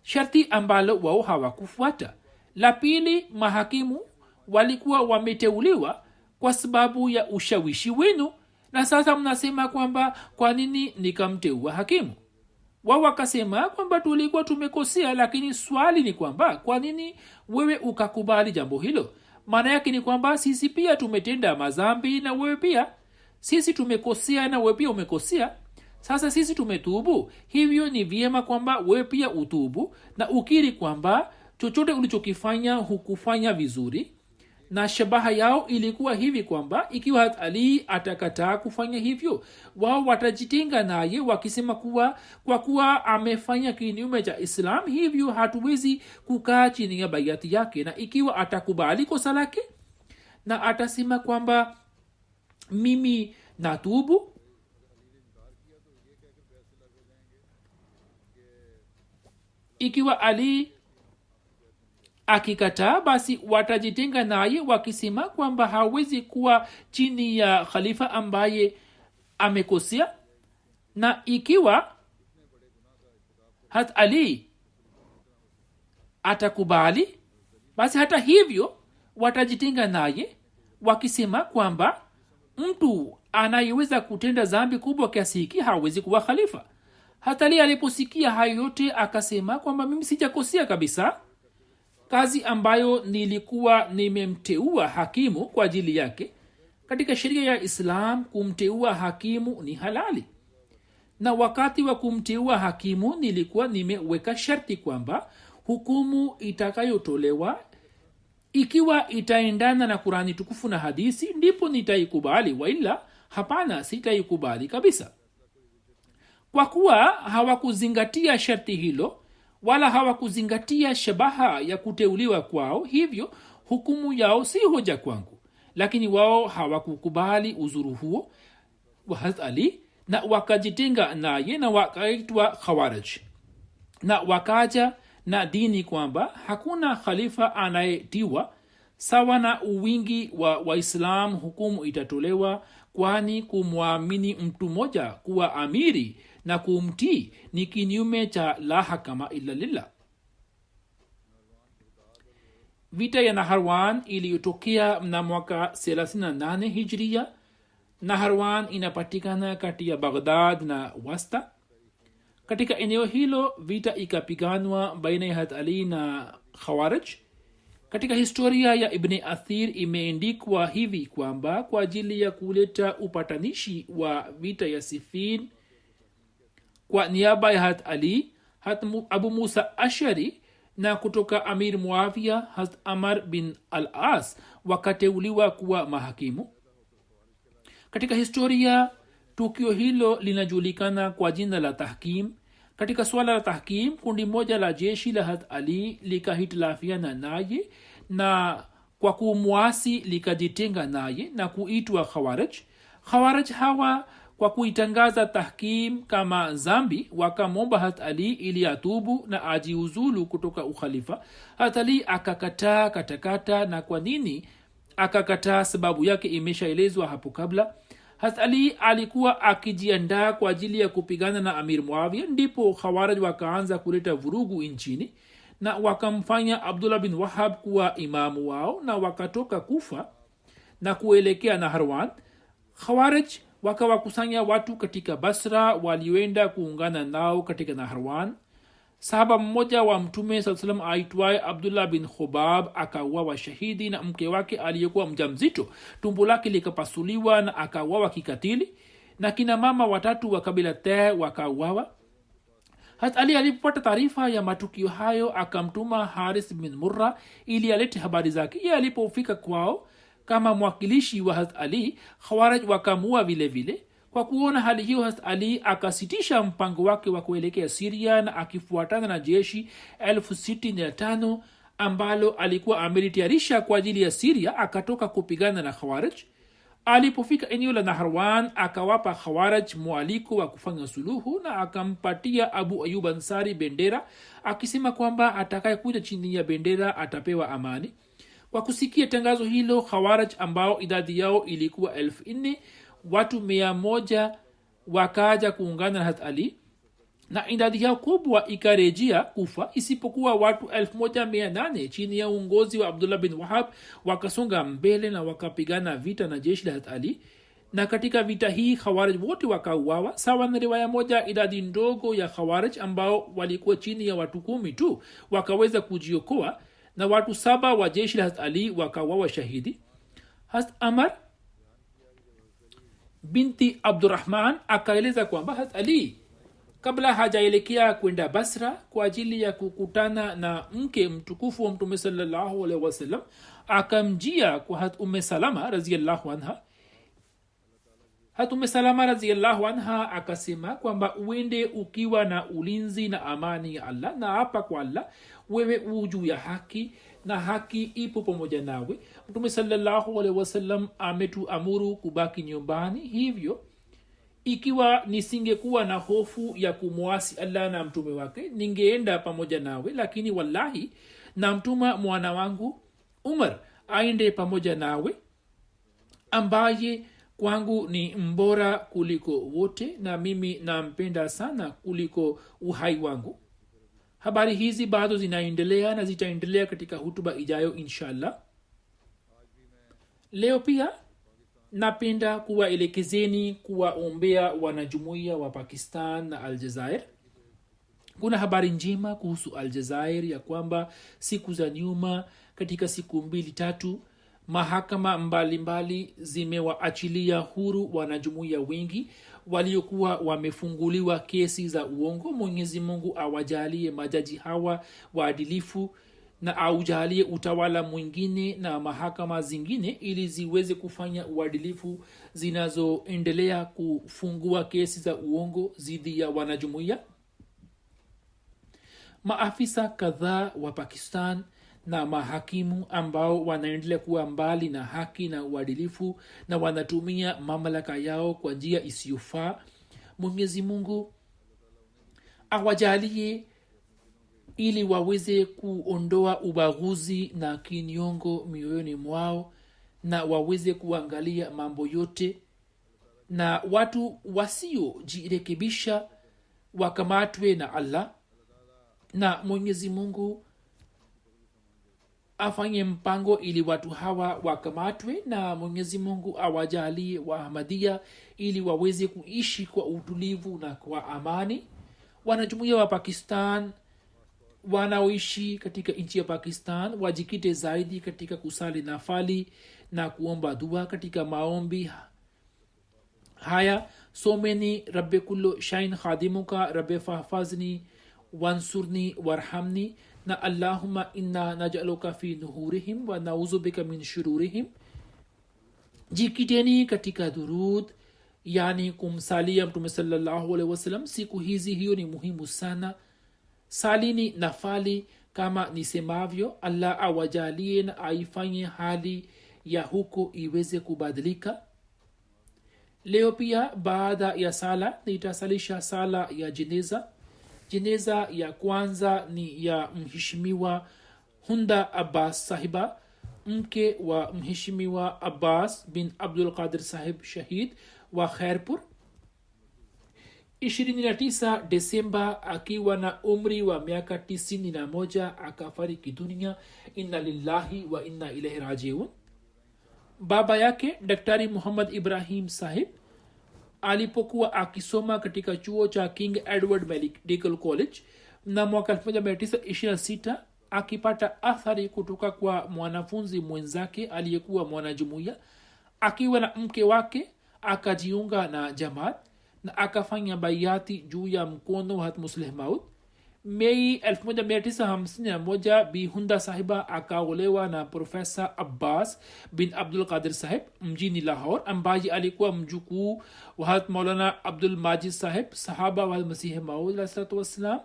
[SPEAKER 2] sharti ambalo wao hawakufuata. La pili, mahakimu walikuwa wameteuliwa kwa sababu ya ushawishi wenu, na sasa mnasema kwamba kwa nini nikamteua hakimu. Wao wakasema kwamba tulikuwa tumekosea, lakini swali ni kwamba kwa nini wewe ukakubali jambo hilo? Maana yake ni kwamba sisi pia tumetenda madhambi na wewe pia, sisi tumekosea na wewe pia umekosea. Sasa sisi tumetubu, hivyo ni vyema kwamba wewe pia utubu na ukiri kwamba chochote ulichokifanya hukufanya vizuri. Na shabaha yao ilikuwa hivi kwamba ikiwa Ali atakataa kufanya hivyo, wao watajitenga naye wakisema kuwa kwa kuwa amefanya kinyume cha Islam, hivyo hatuwezi kukaa chini ya bayati yake. Na ikiwa atakubali kosa lake na atasema kwamba mimi natubu, ikiwa Ali akikataa, basi watajitenga naye wakisema kwamba hawezi kuwa chini ya khalifa ambaye amekosea. Na ikiwa hata Ali atakubali, basi hata hivyo watajitenga naye wakisema kwamba mtu anayeweza kutenda dhambi kubwa kiasi hiki hawezi kuwa khalifa. Hata Ali aliposikia hayo yote akasema kwamba mimi sijakosea kabisa, kazi ambayo nilikuwa nimemteua hakimu kwa ajili yake. Katika sheria ya Islam kumteua hakimu ni halali, na wakati wa kumteua hakimu nilikuwa nimeweka sharti kwamba hukumu itakayotolewa ikiwa itaendana na Qur'ani tukufu na hadithi ndipo nitaikubali, waila hapana, sitaikubali kabisa. Kwa kuwa hawakuzingatia sharti hilo wala hawakuzingatia shabaha ya kuteuliwa kwao, hivyo hukumu yao si hoja kwangu. Lakini wao hawakukubali uzuru huo wa Hazrat Ali na wakajitenga naye na wakaitwa Khawarij, na wakaja na dini kwamba hakuna khalifa anayetiwa sawa na uwingi wa Waislamu hukumu itatolewa, kwani kumwamini mtu mmoja kuwa amiri na kumtii ni kinyume cha la hakama illa lillah. Vita ya Naharwan iliyotokea mnamo mwaka 38 Hijria. Naharwan inapatikana kati ya Baghdad na Wasta. Katika eneo hilo vita ikapiganwa baina ya Hazrat Ali na Khawarij. Katika historia ya Ibn Athir imeandikwa hivi kwamba kwa ajili ya kuleta upatanishi wa vita ya Siffin kwa niaba ya Hazrat Ali, Hazrat Abu Musa Ashari na kutoka Amir Muawia Hazrat Amr bin al-As wakateuliwa kuwa mahakimu. Katika historia tukio hilo linajulikana kwa jina la tahkim. Katika swala la tahkim, kundi moja la jeshi la Hazrat Ali likahitilafiana naye na kwa kumwasi likajitenga naye na kuitwa Khawarij. khawarij hawa kwa kuitangaza tahkim kama zambi wakamwomba hat ali ili atubu na ajiuzulu kutoka ukhalifa. Hat ali akakataa katakata. Na kwa nini akakataa? Sababu yake imeshaelezwa hapo kabla. hat ali alikuwa akijiandaa kwa ajili ya kupigana na amir muawiya. Ndipo khawarij wakaanza kuleta vurugu nchini na wakamfanya abdullah bin wahab kuwa imamu wao, na wakatoka kufa na kuelekea naharwan. khawarij wakawakusanya watu katika basra walioenda kuungana nao katika naharwan. sahaba mmoja wa mtume saa salam aitwaye abdullah bin khubab akauawa shahidi, na mke wake aliyekuwa mjamzito tumbo lake likapasuliwa na akauawa kikatili, na kina mama watatu wa kabila te wakauawa. hat ali alipopata taarifa ya matukio hayo akamtuma haris bin murra ili alete habari zake. Yeye alipofika kwao kama mwakilishi wa hat ali, khawarij wakamua vile vile. Kwa kuona hali hiyo, hat ali akasitisha mpango wake wa kuelekea Syria na akifuatana na jeshi 65,000 ambalo alikuwa amelitayarisha kwa ajili ya Syria, akatoka kupigana na khawarij. Alipofika eneo la naharwan akawapa khawarij mwaliko wa kufanya suluhu na akampatia abu ayub ansari bendera akisema kwamba atakayekuja chini ya bendera atapewa amani. Kwa kusikia tangazo hilo, khawarij ambao idadi yao ilikuwa 4,000, watu 100 wakaja kuungana na hat ali, na idadi yao kubwa ikarejea kufa, isipokuwa watu 1800 chini ya uongozi wa abdullah bin wahab wakasonga mbele na wakapigana vita na jeshi la hat ali. Na katika vita hii khawarij wote wakauawa. Sawa na riwaya moja, idadi ndogo ya khawarij ambao walikuwa chini ya watu 10 tu wakaweza kujiokoa, na watu 7 wa jeshi la hat ali wakauawa shahidi. hat amar binti abdurrahman akaeleza kwamba hat ali kabla hajaelekea kwenda basra kwa ajili ya kukutana na mke mtukufu wa mtume sallallahu alaihi wasallam, akamjia kwa hat umme salama radhiyallahu anha. hat umme salama radhiyallahu anha akasema kwamba uende ukiwa na ulinzi na amani ya allah, na hapa kwa allah wewe juu ya haki na haki ipo pamoja nawe. mtume sallallahu alaihi wasallam ametuamuru kubaki nyumbani, hivyo ikiwa nisingekuwa na hofu ya kumwasi allah na mtume wake ningeenda pamoja nawe, lakini wallahi namtuma mwana wangu umar aende pamoja nawe, ambaye kwangu ni mbora kuliko wote na mimi nampenda sana kuliko uhai wangu. Habari hizi bado zinaendelea na zitaendelea katika hutuba ijayo inshallah. Leo pia napenda kuwaelekezeni kuwaombea wanajumuiya wa pakistan na aljazair. Kuna habari njema kuhusu aljazair ya kwamba siku za nyuma, katika siku 2-3, mahakama mbalimbali zimewaachilia huru wanajumuiya wengi waliokuwa wamefunguliwa kesi za uongo. Mwenyezi Mungu awajalie majaji hawa waadilifu na aujalie utawala mwingine na mahakama zingine ili ziweze kufanya uadilifu zinazoendelea kufungua kesi za uongo dhidi ya wanajumuiya. Maafisa kadhaa wa pakistan na mahakimu ambao wanaendelea kuwa mbali na haki na uadilifu na wanatumia mamlaka yao kwa njia isiyofaa, Mwenyezi Mungu awajalie ili waweze kuondoa ubaguzi na kinyongo mioyoni mwao na waweze kuangalia mambo yote, na watu wasiojirekebisha wakamatwe na Allah, na Mwenyezi Mungu afanye mpango ili watu hawa wakamatwe, na Mwenyezi Mungu awajalie Waahmadiyya ili waweze kuishi kwa utulivu na kwa amani. Wanajumuiya wa Pakistan wanaoishi katika nchi ya Pakistan wajikite zaidi katika kusali nafali na kuomba dua. Katika maombi haya someni rabbi kullu shain khadimuka rabbi fahfazni wansurni warhamni na allahumma inna naj'aluka fi nuhurihim wa na'udhu bika min shururihim. Jikiteni katika durud, yani kumsalia mtume sallallahu alaihi wasallam. Siku hizi hiyo ni muhimu sana. Salini nafali kama nisemavyo. Allah awajalie na aifanye hali ya huko iweze kubadilika. leo pia baada ya sala nitasalisha sala ya jeneza. Jeneza ya kwanza ni ya mheshimiwa hunda abbas sahiba, mke wa mheshimiwa abbas bin abdul qadir sahib shahid wa khairpur. 29 Desemba akiwa na umri wa miaka 91 akafariki dunia. Inna lillahi wa inna ilaihi rajiun. Baba yake daktari muhammad ibrahim sahib alipokuwa akisoma katika chuo cha king edward medical college na mwaka 1926 akipata athari kutoka kwa mwanafunzi mwenzake aliyekuwa mwanajumuiya, akiwa na mke wake akajiunga na jamaat na akafanya baiati juu ya mkono wa musleh maud. Mei 1951 bi hunda sahiba akaolewa na profesa abbas bin abdul qadir sahib mjini lahore, ambaye alikuwa mjukuu wa maulana abdul majid sahib sahaba wa masihi maud alayhi wassalam,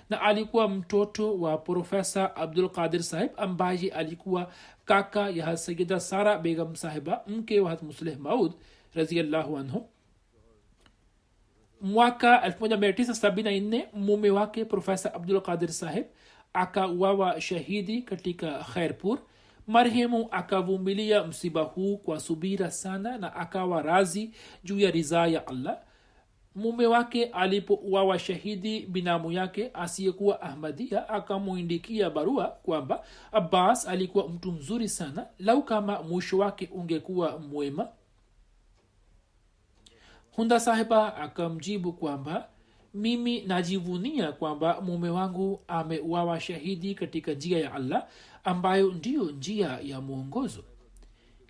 [SPEAKER 2] na alikuwa mtoto wa profesa abdul qadir sahib ambaye alikuwa kaka ya sayyida sara begum sahiba mke wa musleh maud radhiyallahu anhu. Mwaka 1974 mume wake profesa abdul qadir sahib akauawa shahidi katika khairpur. Marehemu akavumilia msiba huu kwa subira sana na akawa razi juu ya ridhaa ya allah. Mume wake alipouawa shahidi, binamu yake asiyekuwa ahmadia akamuindikia barua kwamba abbas alikuwa mtu mzuri sana, lau kama mwisho wake ungekuwa mwema. hunda sahiba akamjibu kwamba mimi najivunia kwamba mume wangu ameuawa shahidi katika njia ya allah ambayo ndiyo njia ya mwongozo.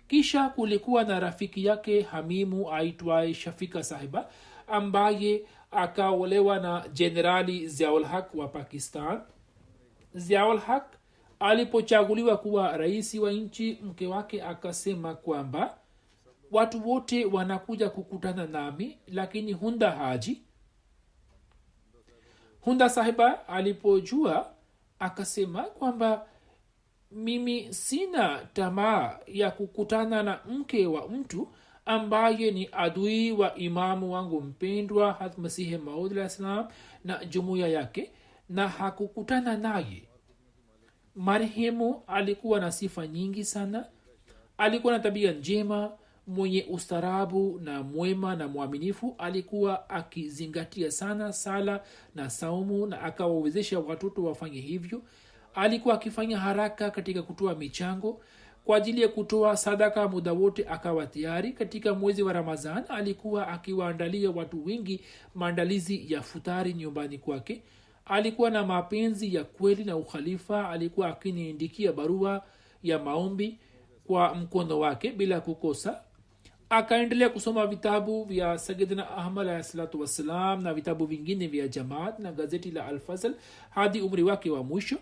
[SPEAKER 2] Kisha kulikuwa na rafiki yake hamimu aitwaye shafika sahiba ambaye akaolewa na jenerali ziaul haq wa pakistan. ziaul haq alipochaguliwa kuwa rais wa nchi, mke wake akasema kwamba watu wote wanakuja kukutana nami lakini hunda haji. hunda sahiba alipojua akasema kwamba mimi sina tamaa ya kukutana na mke wa mtu ambaye ni adui wa imamu wangu mpendwa hat masihi maud alayhi salam na jumuiya yake, na hakukutana naye. Marehemu alikuwa na sifa nyingi sana. Alikuwa na tabia njema, mwenye ustarabu na mwema na mwaminifu. Alikuwa akizingatia sana sala na saumu na akawawezesha watoto wafanye hivyo. Alikuwa akifanya haraka katika kutoa michango kwa ajili ya kutoa sadaka muda wote akawa tayari. Katika mwezi wa Ramadhan alikuwa akiwaandalia watu wengi maandalizi ya futari nyumbani kwake. Alikuwa na mapenzi ya kweli na ukhalifa. Alikuwa akiniandikia barua ya maombi kwa mkono wake bila kukosa. Akaendelea kusoma vitabu vya Sayyidina Ahmad alayhi salatu wassalam na vitabu vingine vya Jamaat na gazeti la Al-Fazl hadi umri wake wa mwisho.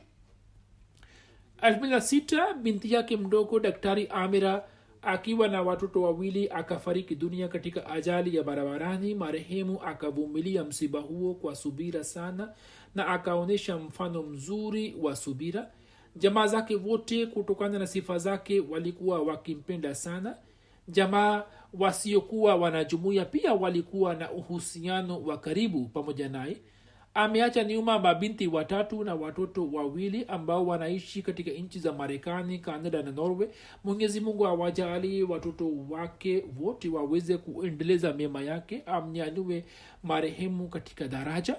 [SPEAKER 2] 2006 binti yake mdogo daktari Amira akiwa na watoto wawili akafariki dunia katika ajali ya barabarani. Marehemu akavumilia msiba huo kwa subira sana na akaonyesha mfano mzuri wa subira. Jamaa zake wote kutokana na sifa zake walikuwa wakimpenda sana. Jamaa wasiokuwa wanajumuiya pia walikuwa na uhusiano wa karibu pamoja naye. Ameacha nyuma mabinti 3 na watoto 2 ambao wanaishi katika nchi za Marekani, Canada na Norway. Mwenyezi Mungu awajalie watoto wake wote waweze kuendeleza mema yake, amnyanyue marehemu katika daraja.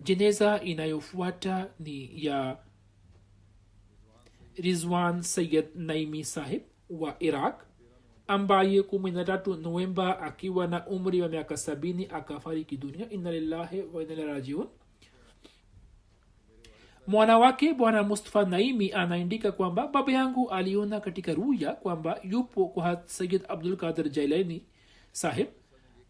[SPEAKER 2] Jeneza inayofuata ni ya Rizwan Sayyid Naimi Sahib wa Iraq ambaye 13 Novemba akiwa na umri wa miaka 70 akafariki dunia. Inna lillahi wa inna ilaihi rajiun. Mwana wake bwana Mustafa Naimi anaandika kwamba baba yangu aliona katika ruya kwamba yupo kwa Sayyid Abdul Qadir Jailani Sahib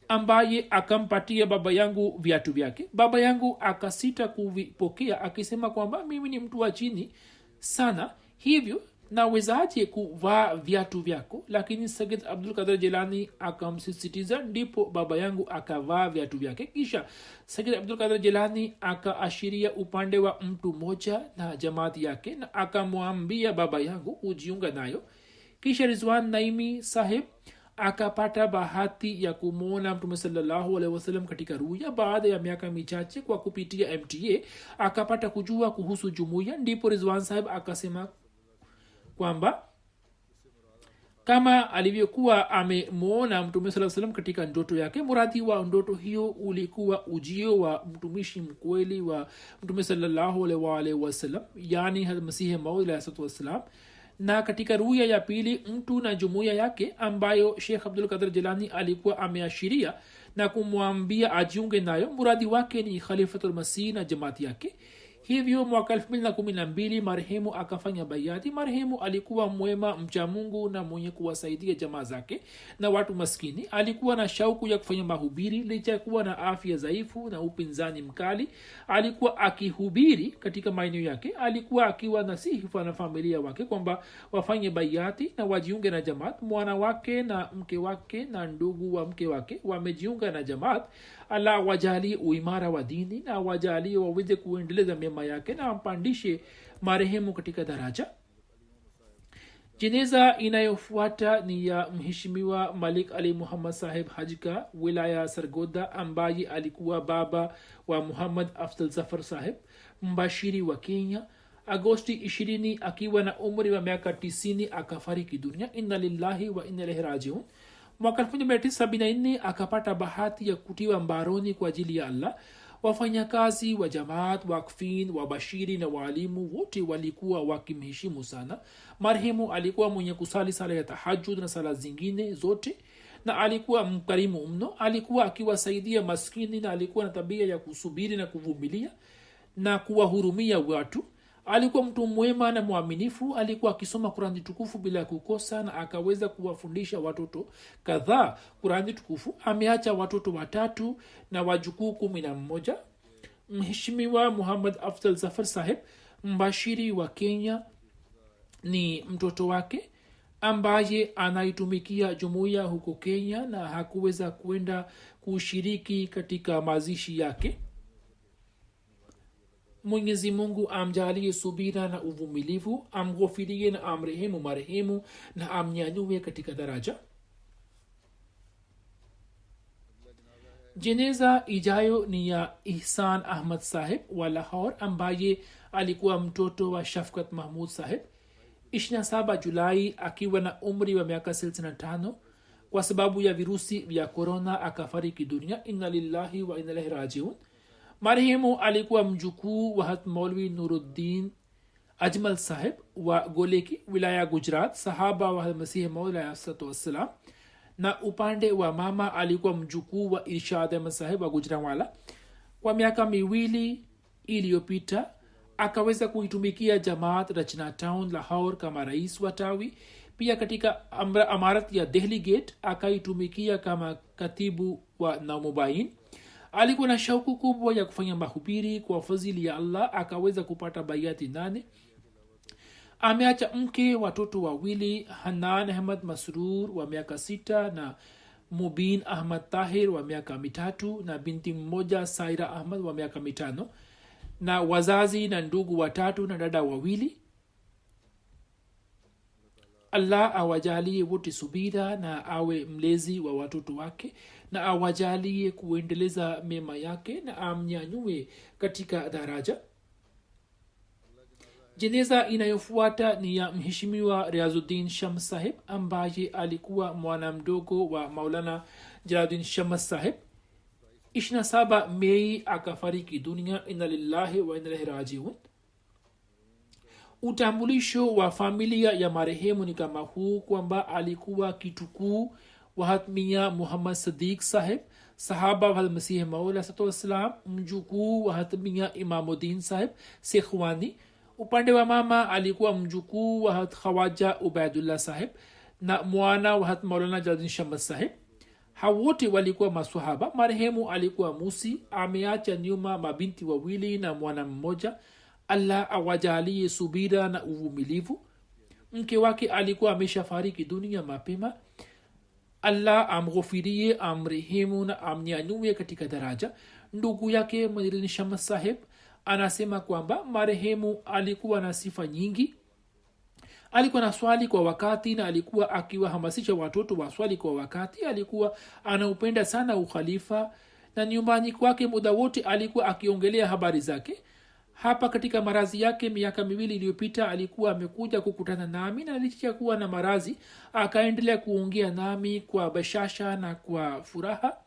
[SPEAKER 2] ambaye akampatia baba yangu viatu vyake. Baba yangu akasita kuvipokea akisema kwamba mimi ni mtu wa chini sana, hivyo nawezaje kuvaa viatu vyako? Lakini Sayyid Abdul Qadir Jilani akamsisitiza, ndipo baba yangu akavaa viatu vyake. Kisha Sayyid Abdul Qadir Jilani akaashiria upande wa mtu mmoja na jamaati yake na akamwambia baba yangu ujiunga nayo. Kisha Rizwan Naimi sahib akapata bahati ya kumwona Mtume sallallahu alaihi wasallam katika ruya. Baada ya miaka michache kwa kupitia MTA akapata kujua kuhusu jumuiya. Ndipo Rizwan sahib akasema kwamba kama alivyokuwa amemwona Mtume sallallahu alaihi wasallam katika ndoto yake, muradi wa ndoto hiyo ulikuwa ujio wa mtumishi mkweli wa Mtume sallallahu alaihi wasallam, yani Hazrat Masih Maud alayhi wasallam. Na katika ruya ya pili mtu na jumuiya yake ambayo Sheikh Abdul Qadir Jilani alikuwa ameashiria na kumwambia ajiunge nayo, muradi wake ni Khalifatul Masih na jamaati yake. Hivyo mwaka 2012 marehemu akafanya bayati. Marehemu alikuwa mwema, mcha Mungu na mwenye kuwasaidia jamaa zake na watu maskini. Alikuwa na shauku ya kufanya mahubiri licha ya kuwa na afya dhaifu na upinzani mkali. Alikuwa akihubiri katika maeneo yake. Alikuwa akiwa nasihi na familia wake kwamba wafanye bayati na wajiunge na jamaat. Mwana wake na mke wake na ndugu wa mke wake wamejiunga na jamaat. Allah wajalie uimara wa dini na wajalie waweze kuendeleza mema yake na ampandishe marehemu katika daraja. Jeneza inayofuata ni ya mheshimiwa Malik Ali Muhammad Sahib Hajka, wilaya Sargodha, ambaye alikuwa baba wa Muhammad Afzal Zafar Sahib, mbashiri wa Kenya. Agosti 20 akiwa na umri wa miaka 90 akafariki dunia. Inna lillahi wa inna ilaihi rajiun. Mwaka 1974 akapata bahati ya kutiwa mbaroni kwa ajili ya Allah. Wafanyakazi wa jamaat, wakfin, wabashiri na walimu wote walikuwa wakimheshimu sana. Marehemu alikuwa mwenye kusali sala ya tahajjud na sala zingine zote na alikuwa mkarimu mno. Alikuwa akiwasaidia maskini na alikuwa na tabia ya kusubiri na kuvumilia na kuwahurumia watu. Alikuwa mtu mwema na mwaminifu. Alikuwa akisoma Qur'ani tukufu bila kukosa na akaweza kuwafundisha watoto kadhaa Qur'ani tukufu. Ameacha watoto 3 na wajukuu 11. Mheshimiwa Muhammad Afzal Zafar Sahib, mbashiri wa Kenya, ni mtoto wake ambaye anaitumikia jumuiya huko Kenya na hakuweza kwenda kushiriki katika mazishi yake. Mwenyezi Mungu amjalie subira na uvumilivu, amghofirie na amrehemu marehemu na amnyanyue katika daraja. Jeneza ijayo ni ya Ihsan Ahmad Sahib wa Lahore, ambaye alikuwa mtoto wa Shafkat Mahmud Sahib. 27 Julai akiwa na umri wa miaka 65 kwa sababu ya virusi vya corona akafariki dunia. Inna lillahi wa inna ilaihi rajiun. Marehemu alikuwa mjukuu wa Hat Maulvi Nuruddin Ajmal Sahib wa Goleki, wilaya Gujarat, sahaba wa Masih Maud alayhi wasallam, na upande wa mama alikuwa mjukuu wa Irshad Ahmad Sahib wa Gujranwala. Kwa miaka 2 iliyopita akaweza kuitumikia Jamaat Rachna Town Lahore kama rais wa tawi. Pia katika amarat ya Delhi Gate akaitumikia kama katibu wa Naumubain. Alikuwa na shauku kubwa ya kufanya mahubiri. Kwa fadhili ya Allah akaweza kupata bayati 8. Ameacha mke, watoto 2, Hanan Ahmad Masrur wa miaka 6 na Mubin Ahmad Tahir wa miaka 3 na binti mmoja Saira Ahmad wa miaka 5 na wazazi na ndugu 3 na dada 2. Allah awajalie wote subira na awe mlezi wa watoto wake na awajalie kuendeleza mema yake na amnyanyue katika daraja. Jeneza inayofuata ni ya mheshimiwa Riazuddin Shams Sahib, ambaye alikuwa mwana mdogo wa Maulana Jalaluddin Shams Sahib. 27 Mei akafariki dunia. Inna lillahi wa inna ilaihi rajiun. Utambulisho wa familia ya marehemu ni kama huu kwamba alikuwa kitukuu wa Hatmiya Muhammad Sadiq Sahib, sahaba wa Masih Maud alayhi wasallam, mjukuu wa Hatmiya Imamuddin Sahib Sekhwani. Upande wa mama alikuwa mjukuu wa Hat Khawaja Ubaidullah Sahib na mwana wa Hat Maulana Jalaluddin Shams Sahib. Hao wote walikuwa maswahaba. Marehemu alikuwa musi, ameacha nyuma mabinti 2 na mwana mmoja. Allah awajalie subira na uvumilivu. mke wake alikuwa ameshafariki dunia mapema. Allah amghofirie, amrehemu na amnyanyue katika daraja. Ndugu yake Madirin Shams Saheb anasema kwamba marehemu alikuwa na sifa nyingi. Alikuwa na swali kwa wakati na alikuwa akiwahamasisha watoto waswali kwa wakati. Alikuwa anaupenda sana ukhalifa na nyumbani kwake muda wote alikuwa akiongelea habari zake. Hapa katika marazi yake miaka 2 iliyopita alikuwa amekuja kukutana nami, na licha kuwa na marazi akaendelea kuongea nami kwa bashasha na kwa furaha.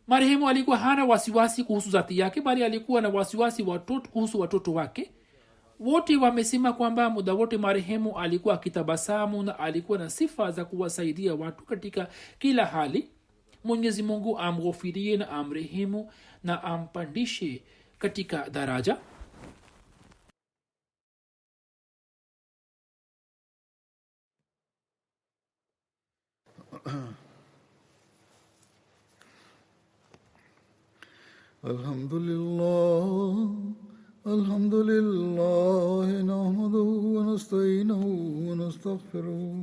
[SPEAKER 2] Marehemu alikuwa hana wasiwasi kuhusu zati yake, bali alikuwa na wasiwasi kuhusu watoto wake. Wote wamesema kwamba muda wote marehemu alikuwa akitabasamu na alikuwa na sifa za kuwasaidia watu katika kila hali. Mwenyezi Mungu amghofirie na amrehemu na ampandishe katika daraja.
[SPEAKER 1] Alhamdulillah, alhamdulillah, nahmaduhu wa nasta'inuhu wa nastaghfiruh.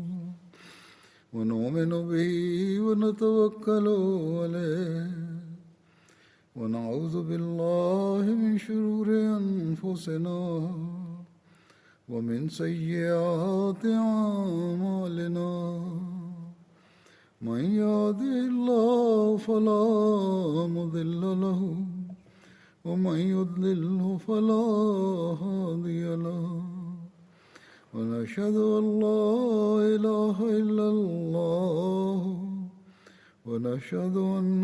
[SPEAKER 1] ونؤمن به ونتوكل عليه ونعوذ بالله من شرور أنفسنا ومن سيئات أعمالنا من يهده الله فلا مضل له ومن يضلل فلا هادي له ونشهد أن لا إله إلا الله ونشهد أن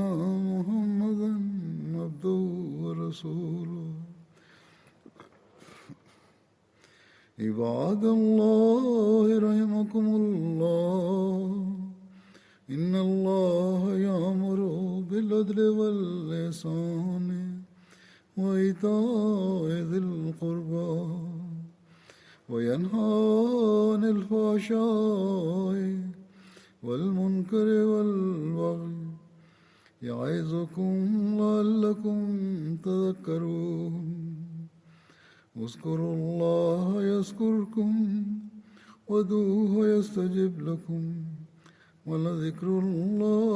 [SPEAKER 1] محمدا عبده ورسوله. عباد الله رحمكم الله، إن الله يأمر بالعدل والإحسان وإيتاء ذي القربى وينهى عن الفحشاء والمنكر والبغي يعظكم لعلكم تذكرون. اذكروا الله يذكركم وادعوه يستجب لكم ولذكر الله